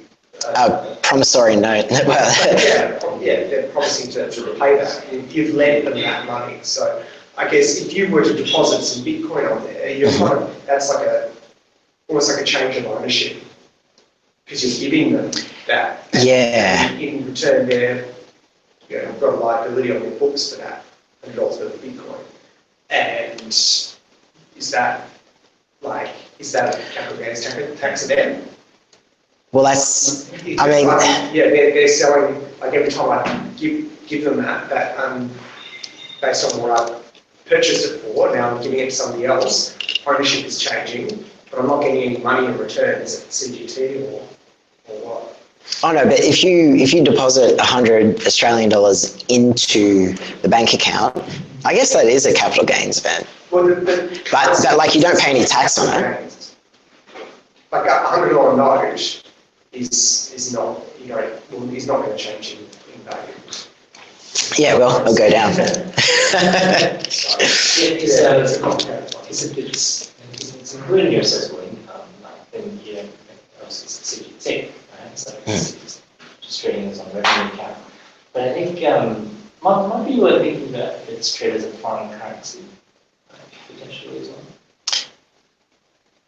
a promissory note. They're promising to repay that. You've lent them that money, so I guess if you were to deposit some Bitcoin on there, you're that's like almost like a change of ownership, because you're giving them that. Yeah. And in return, they've got a liability on their books for that $100 worth of Bitcoin. And is that a capital gains tax event? Well, that's. They're selling, like every time I give them that based on what I purchased it for, now I'm giving it to somebody else, ownership is changing, but I'm not getting any money in return. Is it CGT or what? Oh no, but if you deposit 100 Australian dollars into the bank account, I guess that is a capital gains event. Well, but like you don't pay any tax on it. Like a $100 note is not is not going to change in value. Yeah, well, it'll go down. It's including your assessable income, then you don't obviously it's CGT, right? So it's just treating it as on revenue account. But I think might be worth thinking about if it's treated as a foreign currency, potentially as well.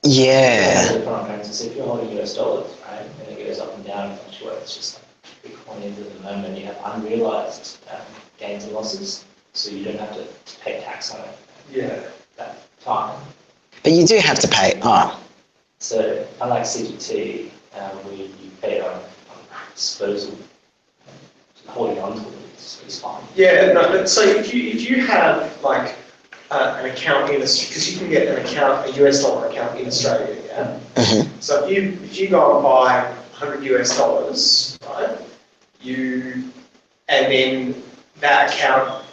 Yeah. Foreign currency. So if you're holding US dollars, right, and it goes up and down and fluctuates, just like Bitcoin is at the moment, you have unrealized gains and losses, so you don't have to pay tax on it. That time. But you do have to pay. So unlike CGT, where you pay on disposal, holding on to it is fine. Yeah, no, but so if you have like an account in Australia, because you can get a US dollar account in Australia, yeah. So if you go and buy $100 US, right, and then that account,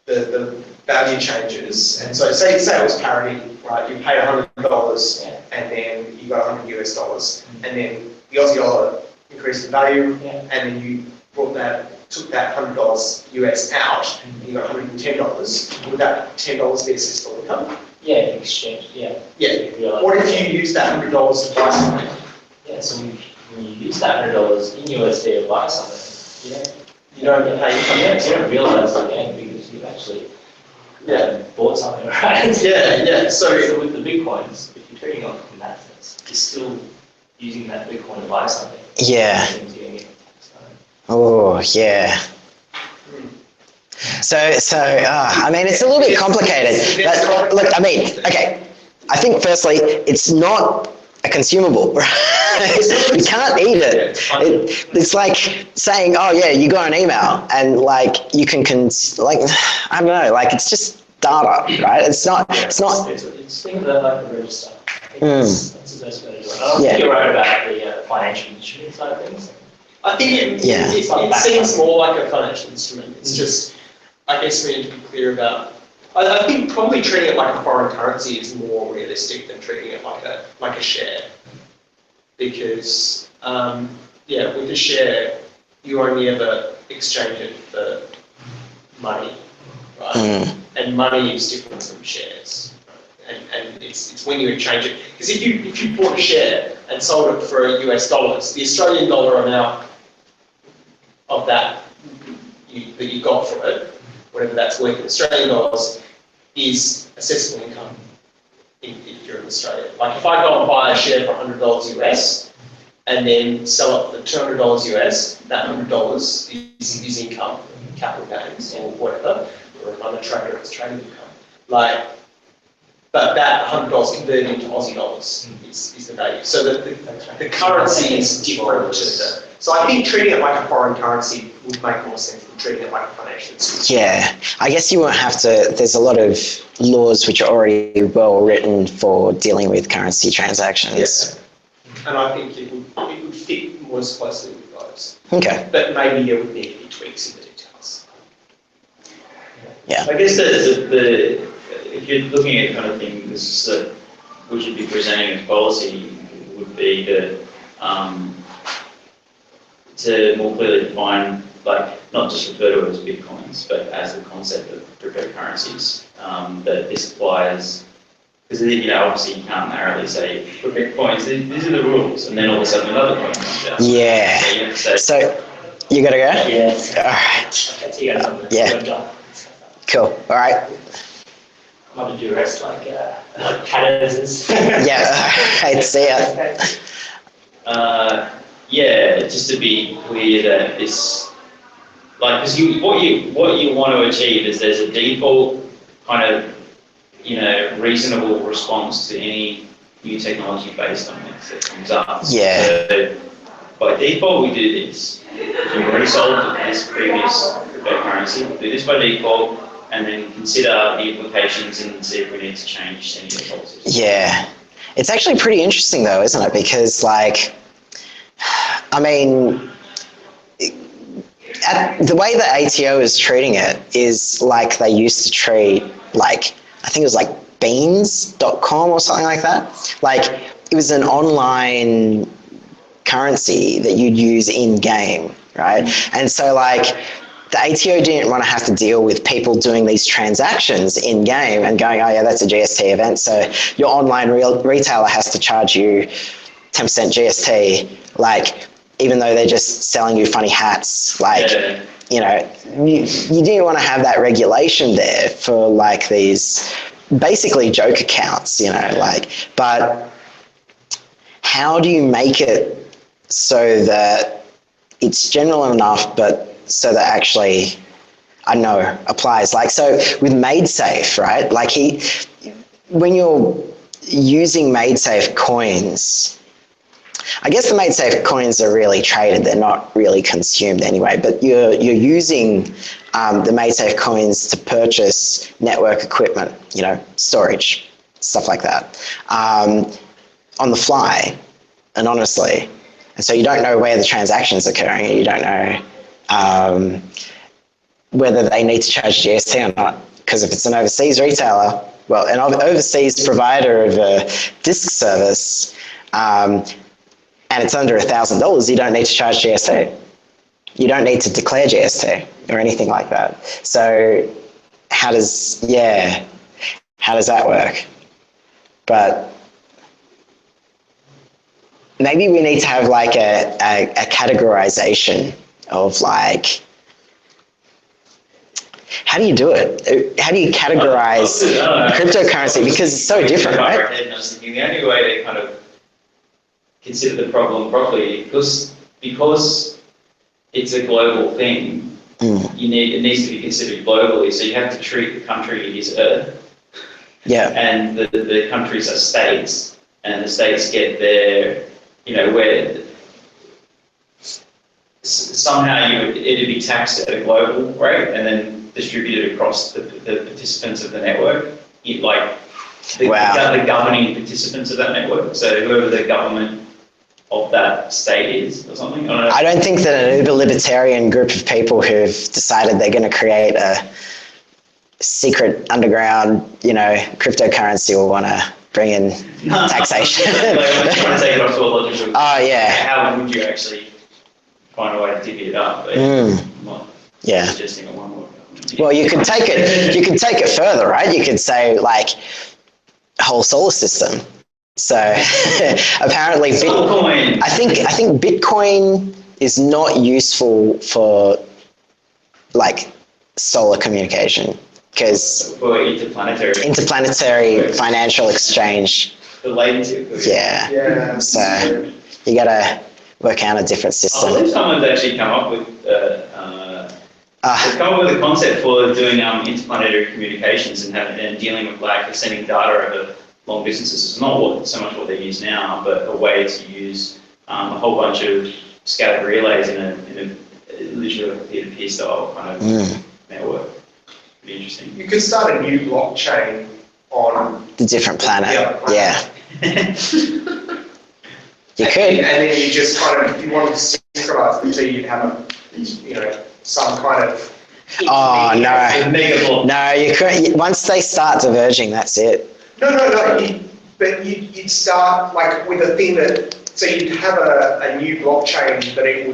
the value changes, and so say it was parity, right? You pay $100 and then you got 100 US dollars, and then the Aussie dollar increased in value, Yeah. and then you took that $100 US out, and you got $110, would that $10 be assessable income? Yeah, in exchange, yeah. Yeah. You realise- What if you use that $100 to buy something? Yeah, so when you use that $100 in USD to buy something, You don't pay income tax. you don't realise the gain because you've actually bought something, right? Yeah. So with the Bitcoins, if you're trading on in that sense, you're still using that Bitcoin to buy something. Yeah. Things you're gonna get taxed on. Oh, yeah. So, I mean, it's a little bit complicated. But look, I mean, okay. I think firstly, it's not a consumable, right? You can't eat it. It's like saying, oh yeah, you got an email, and like you can I don't know, like it's just data, right? It's not. It's think of it like a register. I think that's the best way to do it. I don't think you're right about the financial instrument side of things. I think it seems more like a financial instrument. It's just, I guess we need to be clear about. I think probably treating it like a foreign currency is more realistic than treating it like a share, because with a share you only ever exchange it for money, right? And money is different from shares, right? And it's when you exchange it, because if you bought a share and sold it for US dollars, the Australian dollar amount of that that you got for it, whatever that's worth in Australian dollars, is assessable income if you're in Australia. Like if I go and buy a share for $100 US and then sell it for $200 US, that $100 is income, capital gains or whatever, or another trader, it's trading income. But that $100 converted into Aussie dollars is the value. So the currency is different to the. So I think treating it like a foreign currency would make more sense than treating it like a financial instrument. Yeah, I guess you won't have to. There's a lot of laws which are already well written for dealing with currency transactions. Yes, and I think it would fit most closely with those. Okay. But maybe there would need to be tweaks in the details. Yeah. I guess the if you're looking at kind of things that we should be presenting as policy would be to more clearly define, like, not just refer to it as bitcoins, but as the concept of cryptocurrencies, that this applies, because obviously you can't narrowly say for bitcoins, these are the rules, and then all of a sudden another coin comes out. Yeah. So you have to say, So you gotta go? Yes. All right. Okay, so you got something. Yeah. Cool. All right. I'm gonna do rest like Canada's. Yeah. I'd see ya. just to be clear that this, like, because what you want to achieve is there's a default kind of, reasonable response to any new technology based on this that comes up. Yeah. So by default, we do this. If you've already sold this previous cryptocurrency, we'll do this by default, and then consider the implications and see if we need to change any of the policies. Yeah. It's actually pretty interesting though, isn't it? Because like, I mean, the way that ATO is treating it is like they used to treat, like, I think it was like beans.com or something like that. Like, it was an online currency that you'd use in game, right? And so like, the ATO didn't want to have to deal with people doing these transactions in game and going, oh yeah, that's a GST event, so your online retailer has to charge you 10% GST, like, even though they're just selling you funny hats, like, you didn't want to have that regulation there for like these basically joke accounts, but how do you make it so that it's general enough, but so that actually, I don't know, applies? Like, so with MadeSafe, right? Like when you're using MadeSafe coins, I guess the MadeSafe coins are really traded, they're not really consumed anyway, but you're using the MadeSafe coins to purchase network equipment, storage, stuff like that, on the fly, anonymously. And so you don't know where the transaction's occurring, and you don't know whether they need to charge GST or not, because if it's an overseas retailer, well, an overseas provider of a disk service, and it's under $1,000, you don't need to charge GST. You don't need to declare GST or anything like that. So how does that work? But maybe we need to have like a categorization of like, how do you do it? How do you categorize cryptocurrency? Because it's so different, right? I was thinking the only way to kind of consider the problem properly, because it's a global thing, it needs to be considered globally. So you have to treat the country as Earth. Yeah. And the countries are states, and the states get their, where somehow it'd be taxed at a global rate and then distributed across the participants of the network, the governing participants of that network. So whoever the government of that state is or something. I don't think that an uber libertarian group of people who've decided they're going to create a secret underground, cryptocurrency will want to bring in taxation. Oh yeah. How would you actually find a way to divvy it up? Not suggesting a one-world government. Well, you can take it further, right? You could say like whole solar system. So apparently, I think Bitcoin is not useful for like solar communication because interplanetary financial exchange. The latency. Yeah. So you got to work out a different system. I believe someone's actually come up with a concept for doing interplanetary communications and dealing with like sending data over long distances. It's not so much what they use now, but a way to use a whole bunch of scattered relays in a literally like a peer-to-peer style kind of network. Pretty interesting. You could start a new blockchain on the different planet. Yeah. You could. And then you just kind of, if you wanted to synchronize the two, you'd have some kind of. Oh no! No, you couldn't. Once they start diverging, that's it. No. But you'd start like with a thing that, so you'd have a new blockchain, but it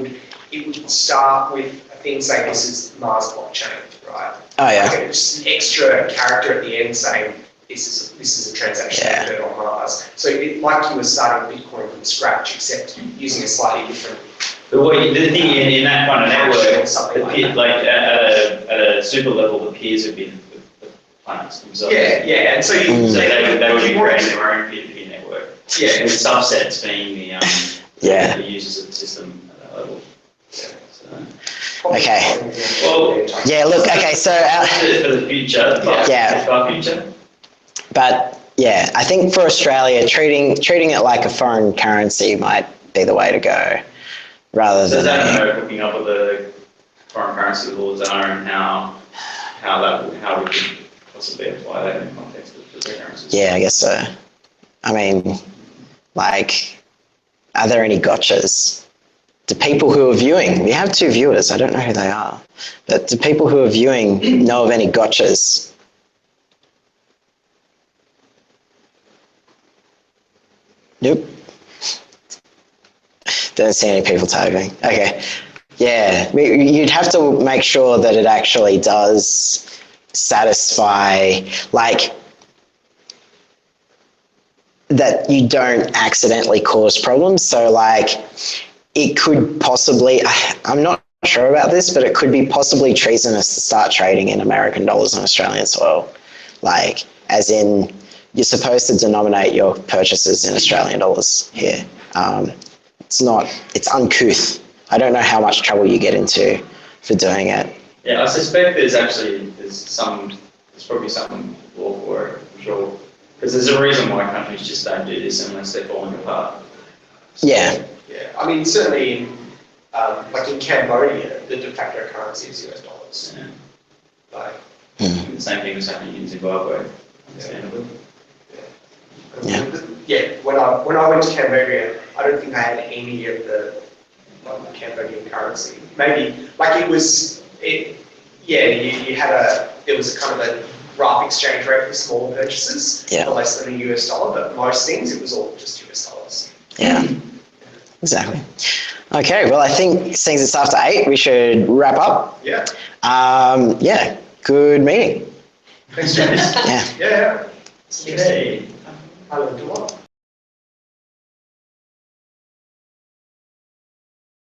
would start with a thing saying this is Mars blockchain, right? Oh yeah. Like just an extra character at the end saying this is a transaction that occurred on Mars. So like you were starting Bitcoin from scratch, except using a slightly different. But the thing in that kind of network, at a super level, the peers have been the planets themselves. Yeah, and so they would be creating their own peer-to-peer network. Yeah, with subsets being the users of the system at that level. Yeah, so. Okay. Well. Yeah. Look. Okay. So. For the future. Yeah. Future. But yeah, I think for Australia, treating it like a foreign currency might be the way to go, rather than. So that hooking up with the foreign currency laws and how we could possibly apply that in the context of cryptocurrencies. Yeah, I guess so. I mean, like, are there any gotchas? Do people who are viewing? We have 2 viewers. I don't know who they are, but do people who are viewing know of any gotchas? Nope. Don't see any people typing. Okay. Yeah, you'd have to make sure that it actually does satisfy, like, that you don't accidentally cause problems. So, like, it could possibly, I'm not sure about this, but it could be possibly treasonous to start trading in American dollars on Australian soil. Like, as in, you're supposed to denominate your purchases in Australian dollars here. It's uncouth. I don't know how much trouble you get into for doing it. Yeah, I suspect there's probably some law for it, I'm sure. Because there's a reason why countries just don't do this unless they're falling apart. So, yeah. Yeah, I mean, certainly in, like in Cambodia, the de facto currency is US dollars. Yeah. Like, the same thing was happening in Zimbabwe, understandably. Yeah, when I went to Cambodia, I don't think I had any of the Cambodian currency. Maybe, like it was, you had there was a kind of a rough exchange rate for small purchases for less than a US dollar, but most things it was all just US dollars. Yeah, exactly. Okay, well, I think since it's after 8, we should wrap up. Yeah. Yeah, good meeting. Thanks, James. Yeah. Yeah. Okay. I learned a lot.